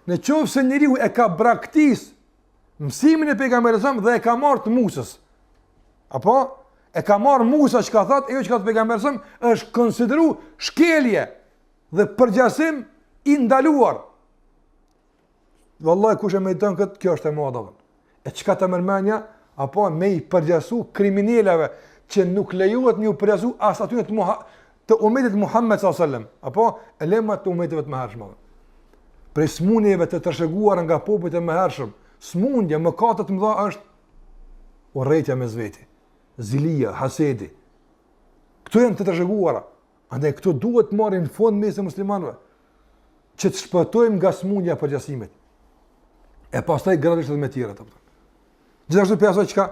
në qoftë se njeriu e ka braktis mësimin e pejgamberit dhe e ka marrë të Musës. Apo e ka marrë Musa që ka thot, jo që ka thot pejgamberi është konsideru shkelje dhe përgjasim i ndaluar. Vallahi kush e mediton këtë, kjo është e madhe. E çka të mërmenja, apo me i përgjasu kriminaleve që nuk lejohet me u përgjasu as aty të umetit Muhammed sallallahu alaihi wasallam, apo elemat të umeteve të mëhershëm. Për smundjeve të trashëguara nga popujt e mëhershëm, smundja mëkate të mëdha është urrëtia mes veti, zilia, hasedi. Këto janë të trashëguara. Andaj këto duhet marrin në fund mes muslimanëve, që të shpëtojmë nga smundja e përgjasimit. E pastaj gradisht edhe me tjera të përta. Gjithashtu për asoj qka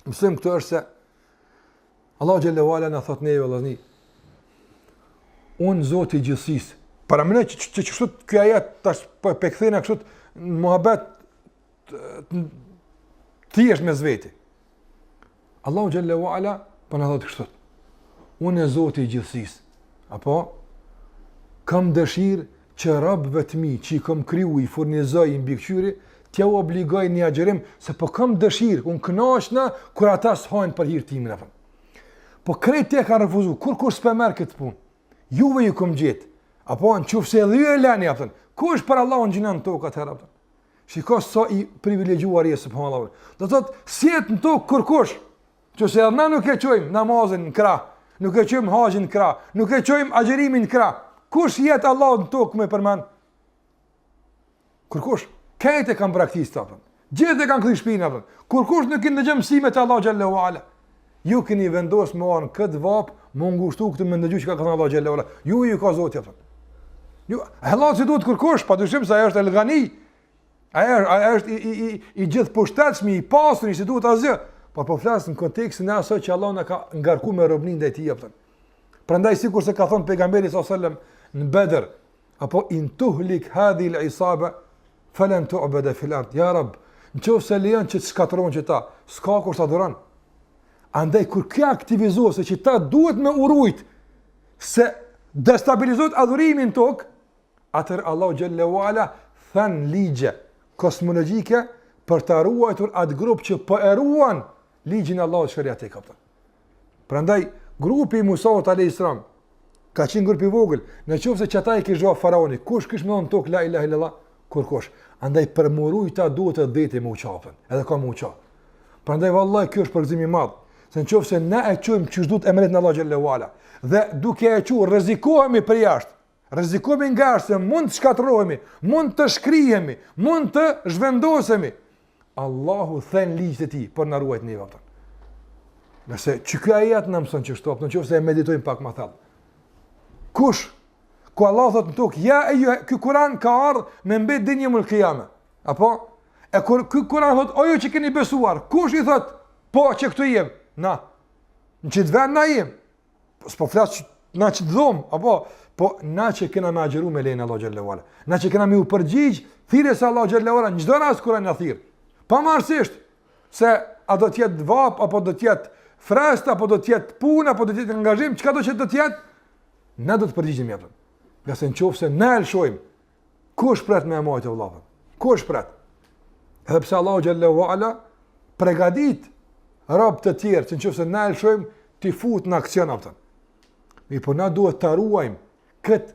mësëm këto është se Allah xhallahu ala në thot neve vëllazni, unë Zoti i gjithësisë, para mëne që kështu kjo ajet tash po e kthejnë kështu në muhabet thjesht mes veti. Allahu xhallahu ala po na thot kështu. Unë Zoti i gjithësisë, apo kam dëshirë që robëve të mi që i kam kriju, i furnizoj, i mbikëqyri, t'ja u obligoj një agjerim, se po kam dëshirë, unë kënaqna kur ata s'hajnë për hir timin atë. Po krejt te kanë refuzu, kur s'pe merr këtë punë. Juve ju kom gjetë. Apo nëse edhe ju e lani atë. Kush për Allahun gjinon tokë atëherë atë. Shiko sa i privilegjuar je subhanallahu. Do thotë sjet në tokë kurkush. Nëse edhe na nuk e çojmë namazin në krah, nuk e çojmë haxhin në krah, nuk e çojmë agjerimin në krah. Kush jet Allahu në tokë më përmend? Kurkush. Këto kanë praktikë atë. Gjithë kanë kthy shpinën atë. Kurkush nuk i ndëgjë mësimet e Allahu xhallahu ala. Ju keni vendos me an kët vap, më ngushtu këtë më ndëgjoj çka ka thënë Allahu xhallahu ala. Ju ka Zoti atë. Ju Allah si duhet kurkush, padyshim se ai është el-Ghani. Ai është i gjithë poshtatshëm, i pastër, si duhet asgjë. Por po flas në kontekstin e asaj që Allah na ka ngarkuar me robnin ndaj tij atë. Prandaj sikur se ka thënë pejgamberi sallallahu alajhi wasallam në Bedër, apo in tuhlik hadhihi al-isaba falan tu'bada fil ard. Ya Rabb, nëse lejon që të shkatërrohen që ta, s'ka kur ta adoron. Andaj kur kjo aktivizohet se që ta duhet me urujt se destabilizohet adhurimin tok, atër Allahu xhallahu ala than ligje kosmologjike për të ruajtur atë grup që po e ruan ligjin e Allahut shariatik. Prandaj grupi i Musaut alayhis salam ka qenë grup i vogël, nëse çata i kishte faraoni, kush kishte më thonë tok la ilaha illallah, kurkush. Andaj për murujta duhet të dhëti me uçapën, edhe ka me uçap. Prandaj vallahi ky është përgjigjim i madh, se nëse na e çojmë çish duhet emrin Allah xhallahu ala, dhe duke e quajtur rrezikohemi për jashtë, rrezikohemi nga se mund të shkatërrohemi, mund të shkrihemi, mund të zhvendosemi. Allahu thën ligjet e tij për na ruajt ne vetë. Nëse ky ajet na mëson çështën stop, nëse e meditojmë pak më thellë. Kush? Ku Allah thot në tokë, ja ky Kur'an ka ardhur me mbet dinjë mul qiyame. Apo? E kur ky Kur'an thot, o ju që keni besuar, kush i thot, po që këtu jem? Na. Në çit vend na jem. S'po flas na çit dhom, apo po na që kena me agjeru me lejnë Allah xhallahu ala. Na që kena me u përgjigj thirrjes Allah xhallahu ala, në çdo rast kur na thirr. Pavarësisht se a do të jetë vap apo do të jetë frest apo do të jetë punë apo do të jetë angazhim, çka do të jetë, na do të përgjigjemi atë. Nga se nëse ne lëshojmë, kush pret me majtë e vllapën? Kush pret? Edhe pse Allahu xhallahu ala përgatit rob të tjerë që nëse ne lëshojmë ti fut në aksion atë. Mi po na duhet ta ruajmë kët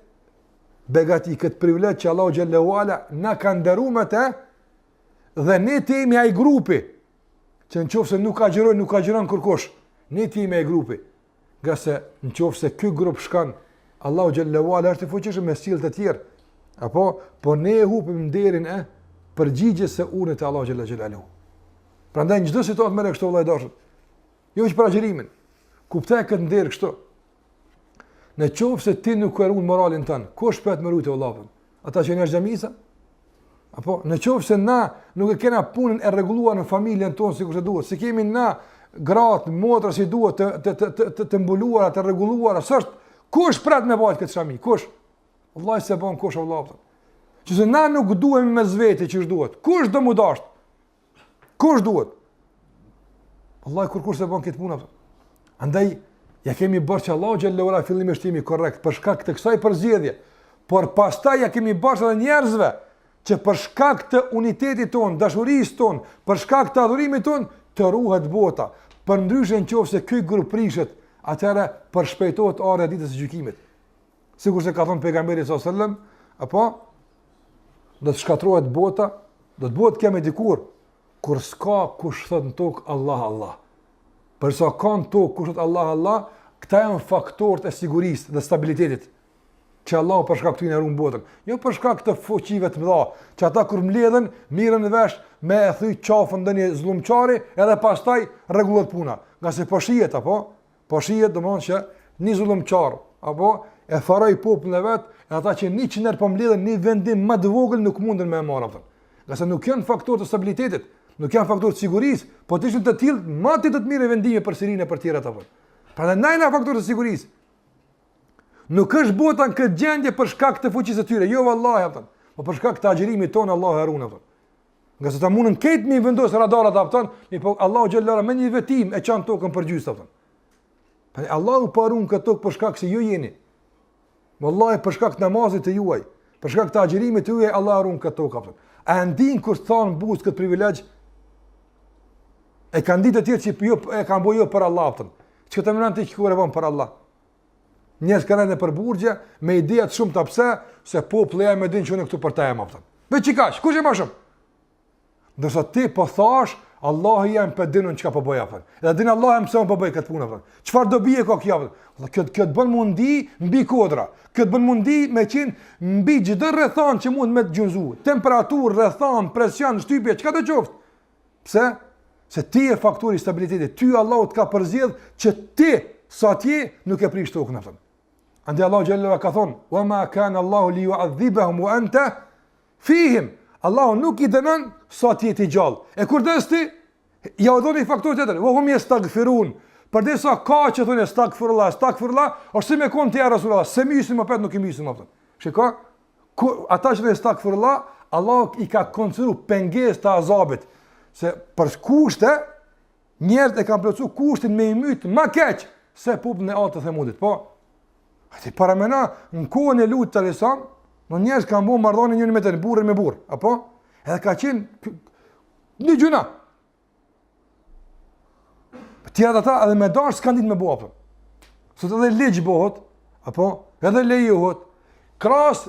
begati, kët privilegj që Allahu xhallahu ala na ka dhëruar me të, dhe ne të jemi ai grupi që nëse nuk agjiron kurkush, ne të jemi ai grupi. Nga se nëse ky grup shkon, Allahu xhallahu ala është i fuqishëm me sjellje të tjerë. Apo po ne e hupim nderin e përgjigjes së unit të Allahu xhallahu. Prandaj në çdo situatë merre kështu vëllai dashur. Jo që për agjërimin. Kuptoj këtë nder kështu. Në qoftë se ti nuk e ruan moralin tënd, kush pret me rujtë vëllapën? Ata që janë xhamisë? Apo në qoftë se na nuk e kena punën e rregulluar në familjen tonë sikur se duhet, se kemi na gratë, motra si duhet të mbuluara, të rregulluara, s'është kush pret me vajt këtë xhami? Kush? Vllai se bën kush vëllapën. Qëse na nuk duhemi me zvete që duhet. Kush do mu dasht? Kush duhet? Vllai kur se bën këtë punë. Andaj ja kemi bërë që Allahu xhallahu ala fillimisht jemi korrekt për shkak të kësaj përzgjedhje, por pastaj ja kemi bërë edhe njerëzve që për shkak të unitetit ton, dashurisë ton, për shkak të adhurimit ton, të ruhet bota. Përndryshe nëse ky grup prishet, atëra përshpejtohet ora e ditës së gjykimit. Sikur se ka thënë pejgamberi sallallahu alajhi wasallam, apo do të shkatërrohet bota, do të bëhet kemë dikur kur s'ka kush thot në tokë Allah Allah. Përsa ka në tokë kush thot Allah Allah, këta janë faktorët e sigurisë dhe stabilitetit që Allah për shkak të tyre ruan botën. Jo për shkak të fuqive të mëdha, që ata kur mbledhen mirën në vesh me e thy qafën ndonjë zullumçari, edhe pastaj rregullohet puna. Nga se po shihet apo po shihet domthonjë që një zullumçar apo e faroi popullin e vet, e ata që 100 herë po mbledhen në vendim më të vogël nuk mundën me marrë atë. Nga se nuk janë faktorë të stabilitetit, nuk janë faktorë të sigurisë, po të ishin të tillë, ma ti do të mirë vendime për Sirinë e për tjera apo. Prandaj na faktorë të sigurisë. Nuk është bota në këtë gjendje për shkak të fuqisë së tyre, jo vallahi atë, po për shkak të agjerimit tonë Allahu e ruan atë. Nga se ta mundën këtë mi vendos radarat atë, po Allahu xhallahu me një vetim e çan tokën për gjysmë atë. Për Allahu po ruan këtë tokë për shkak se ju jeni. Wallahi për shkak të namazit të juaj, për shkak të agjerimit të juaj Allahu ruan këtë tokë atë. A ndin kur thon buz këtë privilegj? E kanë ditë të tjerë që jo e kanë bëjë për Allah atë. Çka të mëran ti kur e vën për Allah? Njerëz kanë në përburgje me ide të shumta pse se populli jam e din që unë këtu për ta jam aftën. Veç çikash, kush e më shumë? Ndërsa ti po thash, Allahu jam për dinun çka po bëj aftën. Edhe din Allahu jam pse po bëj këtë punë aftën. Çfarë do bie ka kjo? Kjo të bën mundi mbi kodra. Kjo të bën mundi me qenë mbi çdo rrethon që mund me të gjunzu. Temperaturë, rrethon, presion, shtypje, çka do qoftë. Pse? Se ti e faktori i stabilitetit. Ty Allahu të ka përzgjedh që ti sa ti nuk e prish tokën aftën. Andi Allahu xhallahu ka thonë: "Wa ma kana Allahu li yu'adhibahum wa anta fihim." Allahu nuk i dënon sa ti je gjallë. E kur dës ti, ja u dhoni faktor tjetër. Wa hum yastaghfirun. Përdesa ka që thonë astaghfirullah, ose si me kon ti Rasulullah, se mysim më pet nuk i mysim aftën. Shikoj, ata që astaghfirullah, Allahu i ka konsideru pengesë të azabit. Se për kushte njerëzit e kanë plotësuar kushtin me i myt më keq se popullin e Atë Themudit. Po, ati paramena në kohën e Lutit alayhis salam, në njerëz kanë bërë marrëdhënie njëri me tjetrin, burrë me burr, apo? Edhe ka qenë një gjuna. Tjerë ata edhe me dash s'kan ditë me bëu apo. sot edhe ligj bëhet, apo edhe lejohet, krahas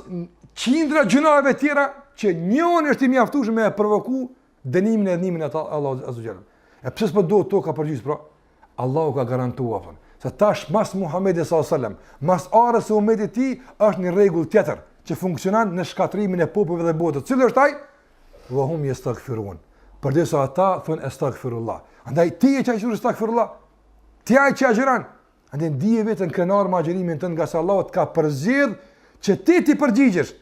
qindra gjunave tjera që njëri është i mjaftuar me provoku dënimin e dhënimin e Allahut azza xal. E pse s'po duhet to ka përgjigj pra? Allahu ka garantuar apo. Se tash mas Muhamedi sallallahu alaihi wasallam, mas arës së ummetit ti është një rregull tjetër që funksionon në shkatrimin e popujve dhe botës. Cili është ai? Wa hum yastaghfirun. Përdesa ata thon astaghfirullah. Andaj ti e çaj astaghfirullah. Ti ai që agjeron. Andaj dije vetën krenar me agjerimin tënd nga se Allahu të ka përzgjedh që ti përgjigjesh.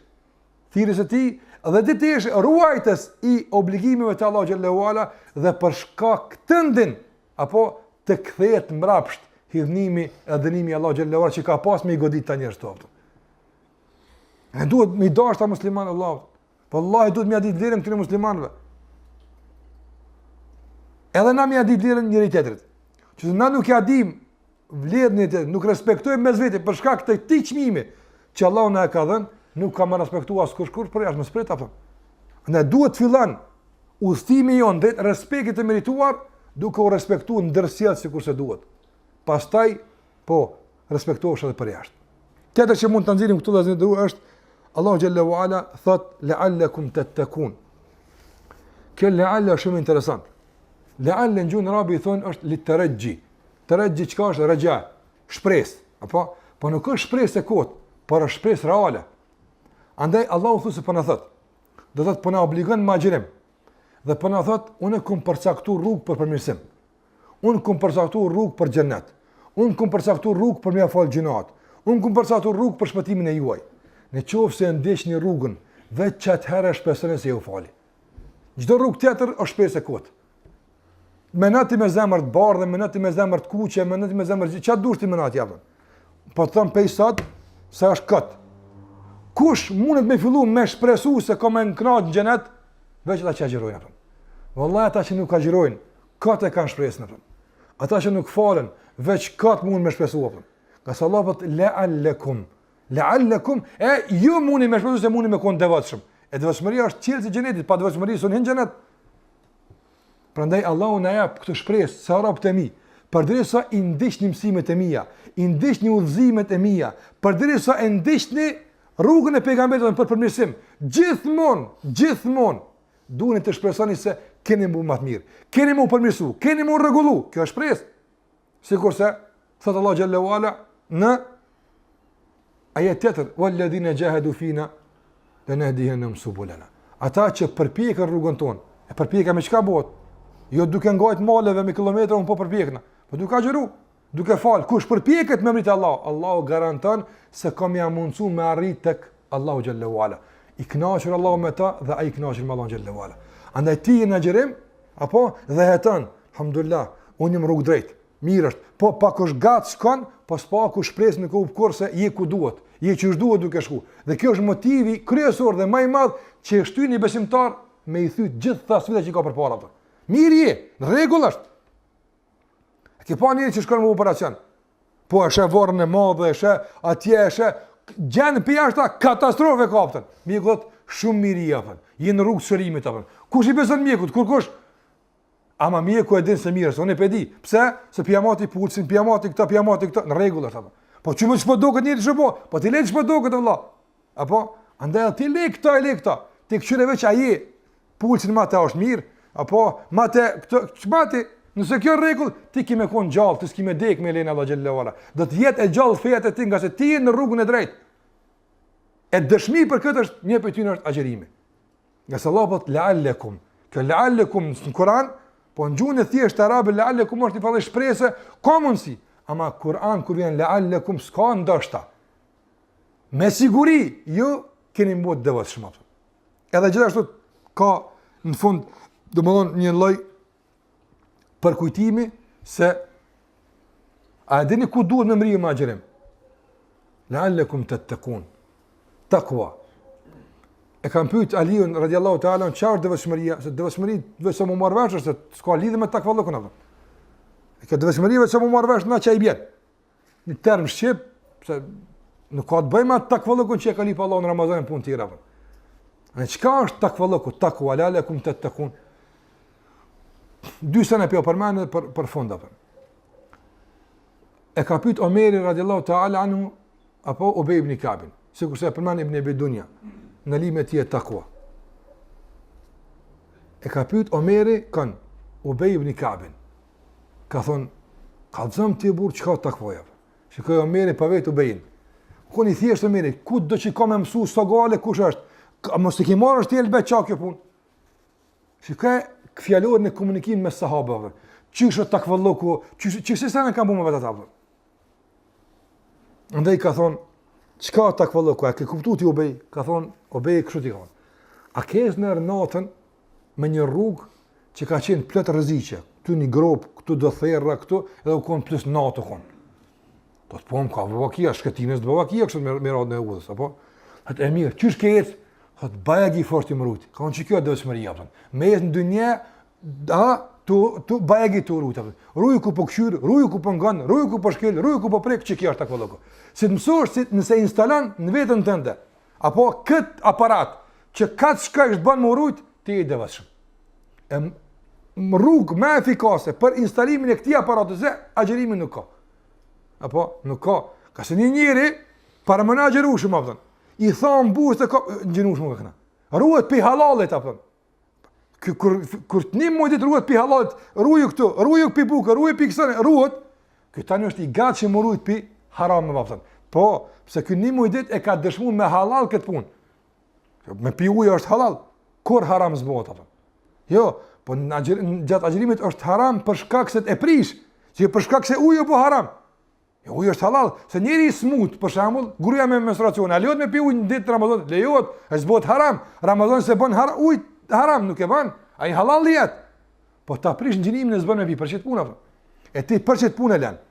Thirrës e ti dhe ti jesh ruajtës i obligimeve të Allahu xhallahu ala dhe për shkak tëndin apo të kthehet mbrapsht hidhnimi e dënimi i Allahu xhallahu ala që ka pas me i godit ta njerëz topë. Ne duhet me dashur musliman Allahu. Wallahi duhet me ditë vlerën këtyre muslimanëve. Edhe na me ditë vlerën njëri tjetrit. Që na nuk ja dim vlerën e tjetrit, nuk respektojmë mes vete për shkak të këtij çmimi që Allahu na e ka dhënë, nuk ka më respektuar askush për jashtë, mos prit apo. Ne duhet të fillon udhëtimi jon drejt respektit të merituar, duke u respektuar ndërsjellë sikurse duhet. Pastaj po respektohesh edhe për jashtë. Tjetër që mund ta nxjerrim këtu vëllezër është Allahu xhallahu ala thot la'allakum tattaqun. Kjo la'alla është shumë interesant. La'alla në gjuhën arabe i thonë është litarajji. Tarajji çka është raja, shpresë, apo po nuk është shpresë e kot, por është shpresë reale. Andaj Allahu thosë po na thot, do thot po na obligon me agjerim. Dhe po na thot unë kam përcaktuar rrugë për përmirësim. Unë kam përcaktuar rrugë për xhennet. Unë kam përcaktuar rrugë për mia fal gjinat. Unë kam përcaktuar rrugë për shpëtimin e juaj. Në qoftë se ndiqni rrugën, vetë çat herë shpresoni se ju fali. Çdo rrugë tjetër është shpresë e kot. Menati me zemër të bardhë, menati me zemër të kuqe, menati me zemër çfarë dush ti menati japën. Po thon pejsat se është kot. Kush mundet me fillu me shpresu se ka më kënaq në xhenet, veç ata që agjirojnë apo. Wallahi ata që nuk agjirojnë, kot e kanë shpresën apo. Ata që nuk falen, veç kot mund me shpresu apo. Ka sallallahu la'allakum ju mundi me shpresu se mundi me kon devotshëm. E devotshmëria është cilësi i xhenetit, pa devotshmëri son hin xhenet. Prandaj Allahu na jap këtë shpresë sa rob të mi, përderisa i ndiqni mësimet e mia, i ndiqni udhëzimet e mia, përderisa e ndiqni rrugën e pejgamberit për përmirësim, gjithmonë duheni të shpresoni se keni më më të mirë, keni më përmirësu, keni më rregullu. Kjo është shpresë. Sikurse thot Allah xhallahu ala në ajet tjetër, walladhina jahadu fina lanahdihannahum subulana. Ata që përpjekën rrugën tonë, e përpjekën me çka bëhet? Jo duke ngajt maleve me kilometra, un po përpjekna, po duke agjëru, duke fal. Kush përpjeket me emrin e Allah, Allahu garanton se kam ia mundsuar me arrit tek Allahu xhallahu ala. I kënaqur Allahu me ta dhe ai i kënaqur me Allahu xhallahu ala. Andaj ti në xhirim apo dhe heton, alhamdulillah, unë jam rrugë drejt. Mirë është, po pa kush gat shkon, po s'pa kush shpresë nuk u kurse je ku duhet. Je që është duhet duke shku. Dhe kjo është motivi kryesor dhe më i madh që e shtyn një besimtar me i thyt gjithë sfida që ka përpara atë. Mirë je, në rregull është. A ke pa njëri që shkon në operacion? Po e shë varrën e madhe, e shë atje, e shë gjenë për jashtë katastrofe kaptën. Mjeku thot shumë mirë je apo. Je në rrugë shërimit apo. Kush i beson mjekut? Kurkush? Ama mjeku e din se mirë, unë e pedi. Pse? Se pijamati pulsin, pijamati këta, në rregull është apo. Po çu ç'po duket njëri ç'po? Po ti le ç'po duket valla. Apo andaj ti le këta. Ti këshire veç ai pulsin më atë është mirë, apo më atë këtë ç'bati, nëse kjo rregull, ti ke më kon gjallë, ti s'ke më dek me lenë Allah xhallahu ala. Do të jetë e gjallë feja e ti nga se ti je në rrugën e drejtë. E dëshmi për këtë është një pyetje është agjerimi. Nga se Allah thot la'allakum. Kjo la'allakum në Kur'an, po në gjuhën e thjeshtë arabe la'allakum është një fjalë shpresë, ka mundsi. Ama Kur'an kur vjen la'allakum s'ka ndoshta. Me siguri ju keni mbot devotshëm. Edhe gjithashtu ka në fund domethënë një lloj përkujtimi se a dini ku duhet me mrije me agjerim. La'allakum tattaqun. Taqwa. E kam pyet Aliun radiallahu ta'ala çfarë devotshmëria, se devotshmëria vetëm u marr vesh se s'ka lidhje me takvallokun apo. E ka devotshmëria vetëm u marr vesh na çaj bie. Në term shqip, se nuk ka të bëjmë atë takvallokun që e ka lip Allahu në Ramazan punë tjera apo. Në çka është takvalloku? Taqwa la'allakum tattaqun. Dy sene për përmendë për fund apo. e ka pyet Omeri radiallahu ta'ala anhu, apo Ubej ibn Ka'bin, sikur se përmend Ibn Abi Dunya, në limet e takwa. E ka pyet Omeri kan Ubej ibn Ka'bin. Ka thon, kallzom ti burr çka takvoja. Shikoj Omeri pa vetë Ubejin. Kuni thjesht Omeri, ku do që ka më mësu sogale kush është? Mos e ke marrë është elbe çka kjo punë. Shikoj fjalor në komunikim me sahabëve. Çish është takvalloku, çish se kanë bënë vetë ata. Andaj ka thon, çka takvalloku, a ke kuptuar ti Ubej? Ka thon, Ubej kështu ti ka. A ke në natën me një rrugë që ka qenë plot rreziqe, këtu një grop, këtu do therra këtu, edhe u kon plus natë kon. Do të pom ka Babakia, shkëtinës të Babakia kështu me radhën e udhës, apo? Atë e mirë, çish ke ec? Thot bajagi fort i mrut. Ka thonë kjo dëshmëria apo? Me ec në dynjë, tu bajagi tu rut apo? Ruju ku po këshyr, ruju ku po ngan, ruju ku po shkel, ruju ku po prek, ç'kjo është takvalloku. Si të mësosh si nëse instalon në veten tënde, apo kët aparat që kaç shka është bën më rujt, ti i devotshëm. Rrugë më efikase për instalimin e këtij aparati se agjerimi nuk ka. Apo nuk ka. Ka se një njeri para menaxherushëm apo thon. I thon burrë se ka gjinushëm ka këna. Ruhet pi halalit apo thon. Kur të një muaj të ruhet pi halalit, ruju këtu, ruju pi bukë, ruju pi kësaj, ruhet. Ky tani është i gatshëm më rujt pi haram apo thon. Po, pse ky një muaj ditë e ka dëshmuar me halal këtë punë. Me pi ujë është halal, kur haram zbohet apo. Jo, po gjatë agjerimit është haram për shkak se e prish, që për shkak se uji po haram. Jo, uji është halal, se njeri i smut, për shembull, gruaja me menstruacion, a lejohet me pi ujë në ditë Ramazan? Lejohet, është zbohet haram. Ramazan se bën haram, ujë haram nuk e bën, ai halal jetë. Po ta prish ngjinimin e s'bën me pi për çet punë apo. E ti për çet punë lën.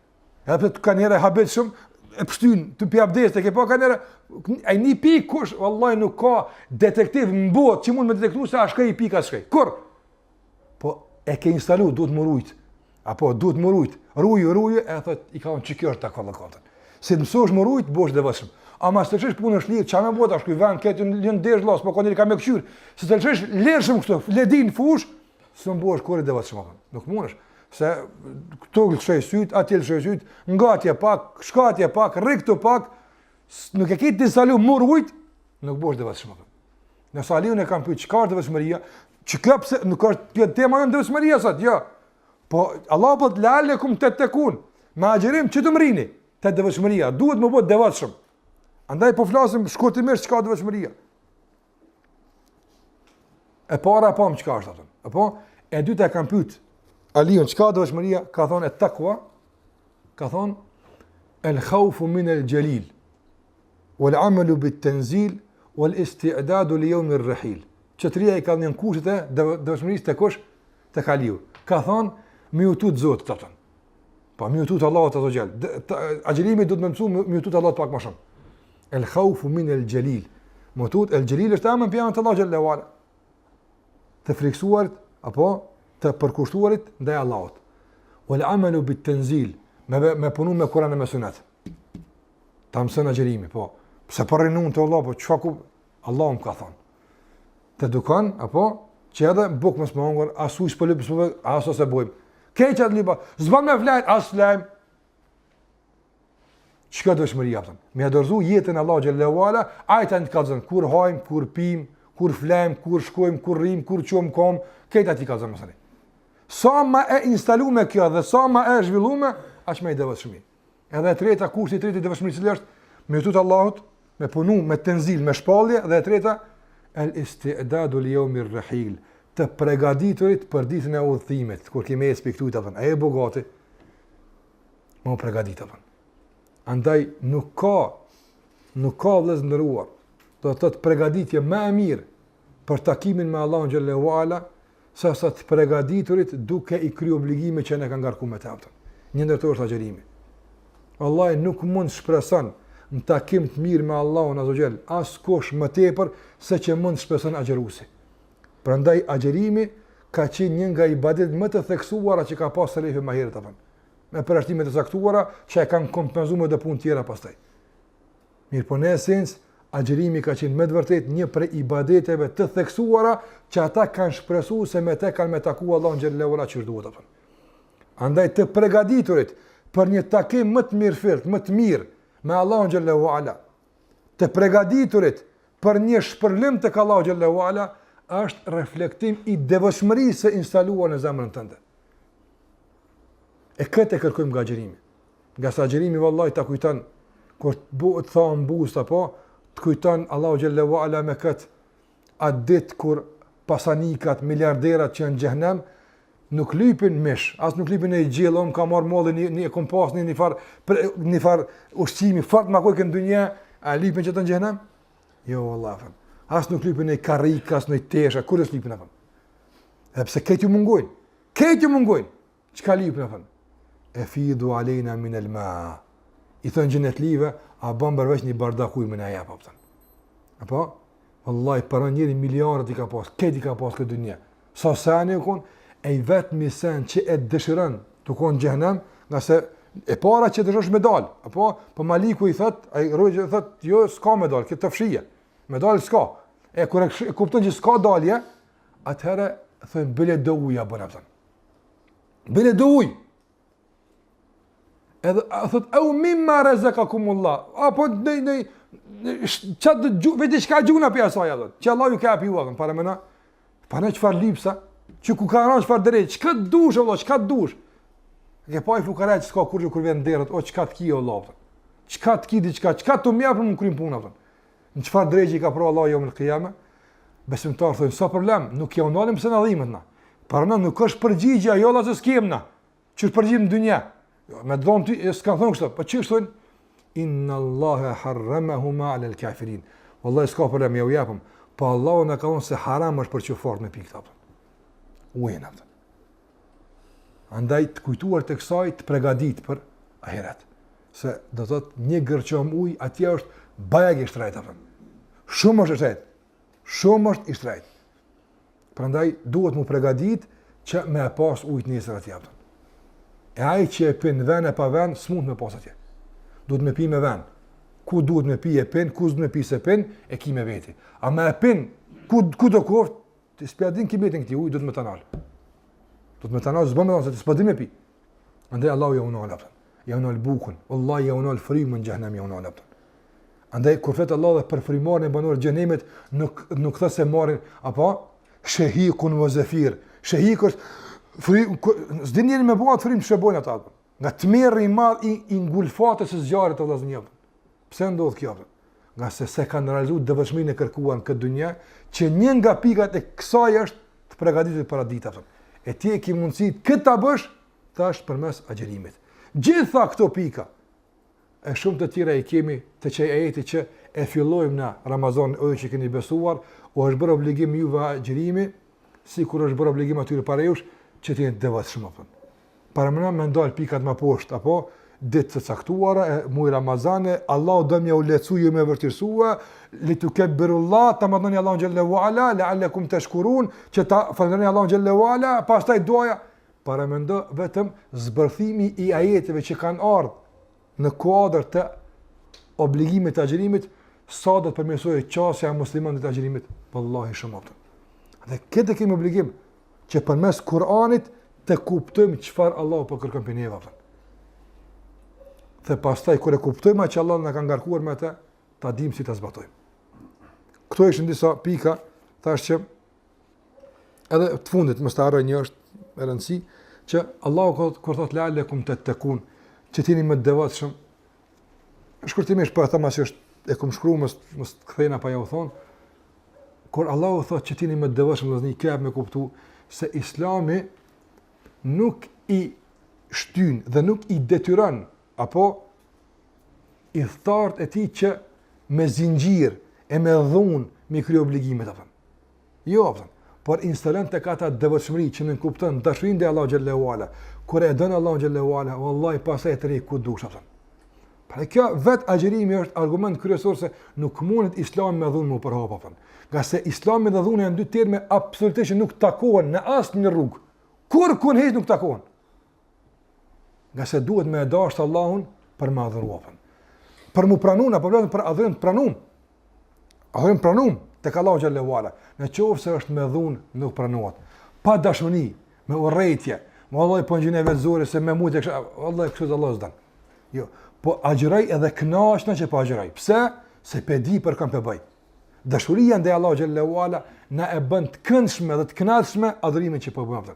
Edhe të kanë herë habet shumë e pshtyn të pi abdest, e ke pa kanë ai një pi kush, vallahi nuk ka detektiv në botë që mund me detektuar se a shkoi pi ka shkoi. Kur? Po e ke instalu, duhet më rujt. Apo duhet më rujt. Ruju, e thot i ka thonë që kjo është takvallokatën. Si të mësosh më rujt, bosh devotshëm. Ama se të çesh punë është lirë, çamë bota, shkoj vën këtë lën desh llos, po kanë ka me kçyr. Se të çesh lirshëm këtu, ledin fush, s'u bosh kur e devotshëm apo. Nuk mundesh. Se këtu lëshoj syt, aty lëshoj syt, ngatje pak, shkatje pak, rri këtu pak, nuk e ke të instalu më rujt, nuk bosh devotshëm apo. Në saliun e kam pyet çka është devotshmëria? Çka pse nuk është kjo tema e devotshmëria sot, jo. Po Allah po lalekum tettekun. Me agjerim që të mrini, te devotshmëria, duhet më bëj devotshëm. Andaj po flasim shkurtimisht çka devotshmëria. E para po çka është atë. Apo e dyta e kam pyet Aliun çka devotshmëria, ka thonë takwa, ka thonë el khawfu min el jalil wal amalu bit tanzil wal isti'dadu li yawm ar rahil. Çetria i ka dhënë kushtet e devotshmërisë te kush? Te Aliu. Ka thonë mi u tut Zotit atë. Po mi u tut Allahut azza xal. Agjerimi do të më mësoj mi u tut Allahut pak më shumë. El khawfu min el jalil. Më tut el jalil është emri pjanë të Allahut xhalla wala. Të friksuarit apo të përkushtuarit ndaj Allahut. Wal amalu bit tanzil, me punu me Kur'an e me Sunet. Ta mëson agjerimi, po. Pse po rrinun te Allah, po çka ku Allahu më ka thonë. Të dukan apo që edhe buk mos më hungur, asu s'po lë s'po aso se bojmë. Keqat liba, s'ban me flajt, as flajm. Çka dëshmëria apo? Me dorzu jetën Allah xhallahu ala, ajta në kallzon kur hajm, kur pim, kur flajm, kur shkojm, kur rrim, kur çum kom, këta ti kallzon mësoni. Sa ma e instaluar me kjo dhe sa ma e zhvilluar, aq më i devotshëm. Edhe e treta, kursi i tretë i devotshmërisë është me tut Allahut, me punu, me tenzil, me shpallje, dhe e treta el isti'dadu li yawmir rahil, të përgatiturit për ditën e udhëtimit, kur kemi spektuit atë. Ai e bogati. Mo përgatit atë. Andaj nuk ka vëllezëruar. Do të thotë përgatitje më e mirë për takimin me Allahun xhallahu ala, sa të përgatiturit duke i kryer obligime që ne kanë ngarkuar me të. Një ndër to është agjerimi. Wallahi nuk mund shpreson në takim të mirë me Allahun azza xal, askush më tepër se që mund shpreson agjeruesi. Prandaj agjerimi ka qenë një nga ibadet më të theksuara që ka pas selefi më herët apo. Me përjashtime të saktuara që e kanë kompenzuar me punë tjera pastaj. Mirë, po në esencë agjerimi ka qenë me të vërtetë një prej ibadeteve të theksuara që ata kanë shpresuar se me të kanë me taku Allahun xhallahu ala ç'i duhet apo. Andaj të përgatiturit për një takim më të mirëfillt, më të mirë me Allahun xhallahu ala, të përgatiturit për një shpërlim tek Allahu xhallahu ala, është reflektim i devotshmërisë së instaluar në zemrën tënde. E këtë e kërkojmë nga xherimi. Nga sa xherimi vallahi ta kujton kur të thon buzë apo të kujton Allahu xhallahu ala me këtë atë ditë kur pasanikat, miliarderat që janë në xhehenem nuk lypin mish, as nuk lypin e gjellë, ka marrë mollë një kompas, një far ushqimi fort ma kujke në dunja, a lypin që të në xhehenem? Jo, vallahi. As nuk lypin e karrika, as në tesha, kur është lypin afën? Edhe pse këtë ju mungojnë. Çka lypin afën? E fidu alejna min el ma. I thënë gjenet live, a bën përveç një bardak ujë më na jap afën. Apo? Wallahi para njëri miliardë i ka pas, këtë i ka pas këtë dunja. Sa sani u kon, e i vetëmi sen që e dëshiron të konë xhehenem, nga se e para që dëshosh me dal, apo? Po Maliku i thot, ai rrugë thot, jo s'ka me dal, këtë të fshije. Me dal s'ka. E kur e kupton që s'ka dalje, atëherë thon bile do uja bën atë. Bile do uj. Edhe thot au mimma razaqakumullah. Apo ne çat vetë çka gjuna pe asaj atë. Që Allah ju ka hapiuar para mëna. Para çfarë lypsa, që ku ka rënë çfarë drejt, çka dush valla, çka dush. Ke pa i fukaraj që s'ka kur vjen derët, o çka të ki o Allah. Çka të ki diçka, çka të më japën më krym punën atë. Në çfarë drejtë ka pro Allah yomul qiyama? Besimtar thonë, sa problem, nuk ja unalim pse na dhimbet na. Para na nuk është përgjigje ajo la se skem na. Çu përgjigjem në dunja. Me dhon ty s'kan thonë kështu, po çish thonë inna Allaha harramahuma 'ala al-kafirin. Wallahi s'ka problem, ja u japëm. Po Allahu na ka thonë se haram është për çufort me pikë atë. Ujen atë. Andaj të kujtuar të kësaj të përgatit për ahiret. Se do të thotë një gërçom ujë atje është bajag i shtrejt atë. Shumë është i shtrejt. Shumë është i shtrejt. Prandaj duhet mu përgatit që me pas ujë nesër atje atë. E ai që e pin vën e pa vën s'mund me pas atje. Duhet me pi me vën. Ku duhet me pi e pin, ku s'duhet me pi se pin, e ki me veti. A me pin ku do koft, ti s'pe din ki metin këti ujë, duhet me tanal. Duhet me tanal, s'bën me tanal, se ti s'pa din me pi. Andaj Allahu ja unal atë. Ja unal bukun. Allah ja unal frymën xhehenem ja unal atë. Andaj kur flet Allah dhe për frymërin e banorëve të xhenemit, nuk thë se marrin apo shehikun wa zafir. Shehik është s'din njëri me bëhat frymë shëbojnë ata. Nga tmerri i madh i ngulfatës së zjarrit të vllaznia. Pse ndodh kjo? Nga se kanë realizuar devotshmërinë e kërkuar në këtë dunjë, që një nga pikat e kësaj është të përgatitur para ditës. E ti e ke mundësi këtë ta bësh tash përmes agjerimit. Gjitha këto pika e shumë të tjera i kemi të çaj ajeti që e fillojmë në Ramazan ojë që keni besuar, o është bërë obligim juve agjerimi, sikur është bërë obligim atyre para jush që të jenë devotshëm apo. Para mëna më ndal pikat më poshtë apo ditë të caktuara e muaj Ramazane, Allahu do më u lehtësojë më vërtetësua, litukabirullah tamadani Allahu xhallahu ala la'allakum tashkurun, që ta falënderoni Allahu xhallahu ala, pastaj duaja para mendo vetëm zbërthimi i ajeteve që kanë ardhur në kuadër të obligimit të agjerimit, sa do të përmirësojë qasja e muslimanëve të agjerimit, vallahi shumë atë. Dhe këtë kemi obligim që përmes Kur'anit të kuptojmë çfarë Allahu po kërkon për neve. Dhe pastaj kur e kuptojmë që Allah na ka ngarkuar me atë, ta dimë si ta zbatojmë. Këto ishin disa pika, thash që edhe të fundit mos ta harroj një është e rëndësi që Allahu kur thot la'allakum tattaqun, që tini më devotshëm. Shkurtimisht po e them as është e kum shkruar mos të kthejna pa ja u thon. Kur Allahu thot që tini më devotshëm, do të thonë ka me kuptu se Islami nuk i shtyn dhe nuk i detyron apo i thart e tij që me zinxhir e me dhun me kry obligimet apo. Jo apo. Por instalon tek ata devotshmëri që nuk kupton dashurinë e Allahu xhallahu ala. Kur e don Allahu xhallahu ala, wallahi pastaj të ku dush apo. Pra kjo vet agjerimi është argument kryesor se nuk mundet Islami me dhunë më përhap apo. Nga se Islami dhe dhuna janë dy terme absolutisht nuk takohen në asnjë rrugë. Kur kunhet nuk takohen. Nga se duhet me dashur Allahun për më adhuruar. Për mu pranun apo për adhurim pranum. Adhurim pranum tek Allahu xhallahu ala. Në qoftë se është me dhunë nuk pranohet. Pa dashuri, me urrëtie, Wallahi po ngjinë vetë zore se me mujt e kësha, wallahi kështu Allah s'dan. Jo, po agjëroj edhe kënaqna që po agjëroj. Pse? Se pe di për kam pe bëj. Dashuria ndaj Allahu xhallahu ala na e bën të këndshme dhe të kënaqshme adhurimin që po bëjmë atë.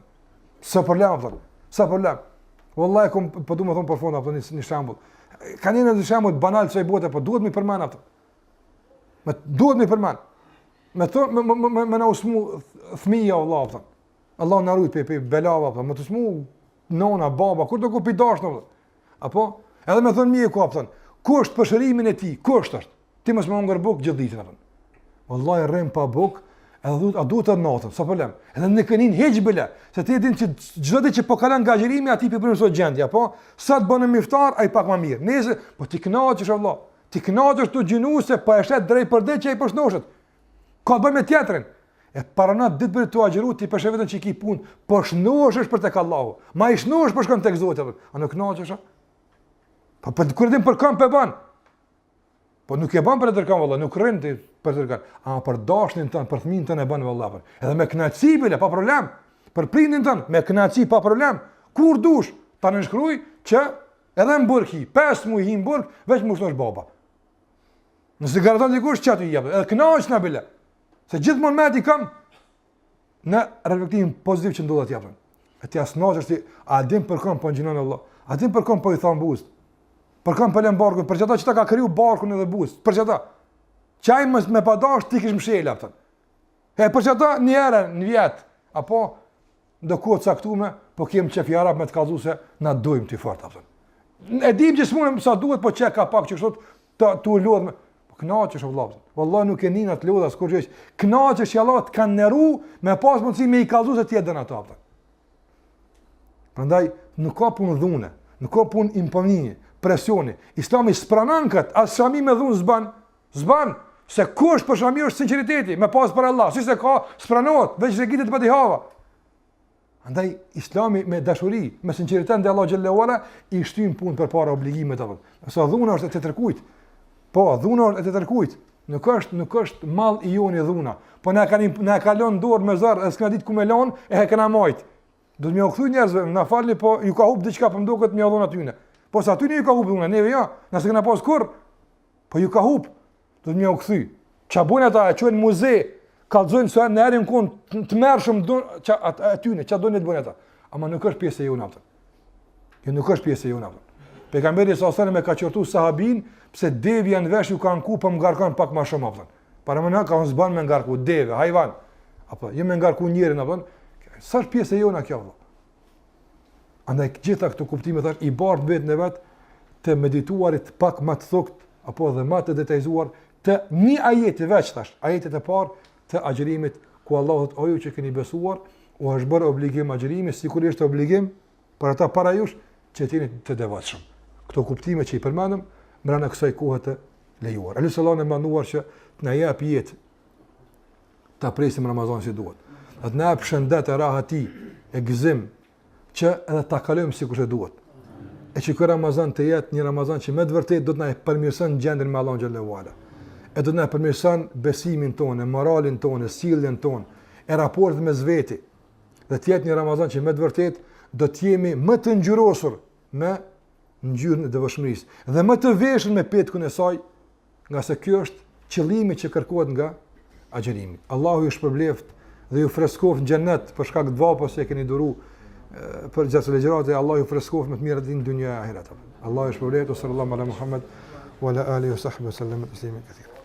Sa problem atë. Sa problem. Wallahi po du më thon për fond atë një shembull. Ka një shembull banal çaj bote, po duhet më përmend atë. Duhet më përmend. Me na usmu fëmija Allah atë. Allah na rujt pe belava atë. Më të usmu nona, baba, kur do ku pi dash atë. Apo edhe më thon mjeku atë. Kusht për shërimin e tij, kusht është. Ti mos më humbur buk gjithë ditën atë. Wallahi rrim pa buk, edhe duhet të natën, sa problem. Edhe në kënin heq bile, se ti e din që çdo ditë që po kalon nga agjërimi aty pe përso gjendja, po sa të bën miftar ai pak më mirë. Nëse po ti kënaqesh Allah, ti kënaqesh tu gjinuse, po e shet drejt për drejt që ai po shnoshet. Ka bën me teatrin. E parana ditë për tu agjëru ti për vetëm që ki punë, po shnoshesh për tek Allahu. Ma i shnohesh për shkon tek Zoti apo. A nuk kënaqesh? Po kur dim për kam pe ban. Po nuk e bën për të dërkan valla, nuk rrin ti për të dërkan. Për dashnin tën, për fëmin tën e bën valla. Edhe me kënaqësi bile, pa problem. Për prindin tën, me kënaqësi pa problem. Kur dush, ta nënshkruaj që edhe në burg hi, 5 muaj hi në burg, veç më shtosh baba. Nëse garanton dikush çati i jap, edhe kënaqësh bile. Se gjithmonë me ti kam në reflektimin pozitiv që ndodhet japën. E ti as naçesh ti, a dim për kom po ngjinon Allah. A dim për kom po i thon buz. Për kam pëlem barkun, për çata që ta ka kriju barkun edhe buz. Për çata. Çaj mos me padash ti kish mshël aftën. Për çata një herë në vjet, apo ndonjëherë caktuar, po kem çef arab me të kallëzuese na dojmë ti fort aftën. E dim që smunem sa duhet, po çka ka pak që kështu tu lodh. Po kënaqesh vëllai. Wallahi nuk e nin atë lodh as kur gjë. Kënaqesh që Allah të ka nderu me pas mundësi me i kallëzuese ti dën ato aftën. Prandaj nuk ka punë dhune, nuk ka punë imponimi. Presioni. Islami spranon kët, as shami me dhun zban, se kush për shami është sinqeriteti, me pas për Allah, si se ka spranohet, veç regitet pa di hava. Andaj Islami me dashuri, me sinqeritet ndaj Allahu xhallahu ala i shtyn punë përpara obligimet apo. Sa dhuna është e të tërkuit. Po, dhuna është e të tërkuit. Nuk është mall i joni dhuna. Po na ka lënë dorë me zor, s'ka ditë ku me lën, e kanë marrë. Do të më u kthy njerëzve, na falni, po ju ka hub diçka po mduket më dhuna aty. Po sa aty ju ka hup dhuna, neve jo, nëse kena pas kur, po ju ka hup, do të më u kthy. Ç'a bën ata, e quajnë muze, kallzojnë sa në erën kon të mërshëm aty, ç'a donin të bëjnë ata. Ama nuk është pjesë e jona atë. Jo nuk është pjesë e jona atë. Pejgamberi sallallahu alajhi wasallam e ka qortu sahabin, pse devi janë vesh ju kanë ku po ngarkon pak më shumë atë. Para më na ka zban me ngarku deve, hyjvan. Apo jo me ngarku njërin apo. Sa është pjesë e jona kjo vëllai. Andaj gjitha këto kuptime thash i bart vetë në vet të medituarit pak më të thokt apo edhe më të detajzuar të një ajeti veç thash, ajetet e parë të agjërimit ku Allahu thotë o ju që keni besuar, u është bërë obligim agjërimi, sigurisht obligim për ata para jush që jeni të devotshëm. Këto kuptime që i përmendëm brenda kësaj kohe të lejuar. Allahu ne manduar që të na jap jetë ta presim Ramazanin si duhet. Atë na jap shëndet e rahati, e gëzim që edhe ta kalojmë sikur se duhet. E që ky Ramazan të jetë një Ramazan që me të vërtetë do të na përmirëson gjendjen me Allahun xhallahu ala. E do të na përmirëson besimin tonë, moralin tonë, sjelljen tonë, e raportet mes veti. Dhe të jetë një Ramazan që me të vërtetë do të jemi më të ngjyrosur me ngjyrën e devotshmërisë dhe më të veshur me petkun e saj, nga se ky është qëllimi që kërkohet nga agjërimi. Allahu ju shpërbleft dhe ju freskoft në xhenet për shkak të vapës që keni dhuru për gjatë legjëratë. Allah ju freskoft me të mirat në dunjë e ahiret. Allah ju shpërbleft. Sallallahu ala Muhammad wa ala alihi wa sahbihi sallam taslimen kathira.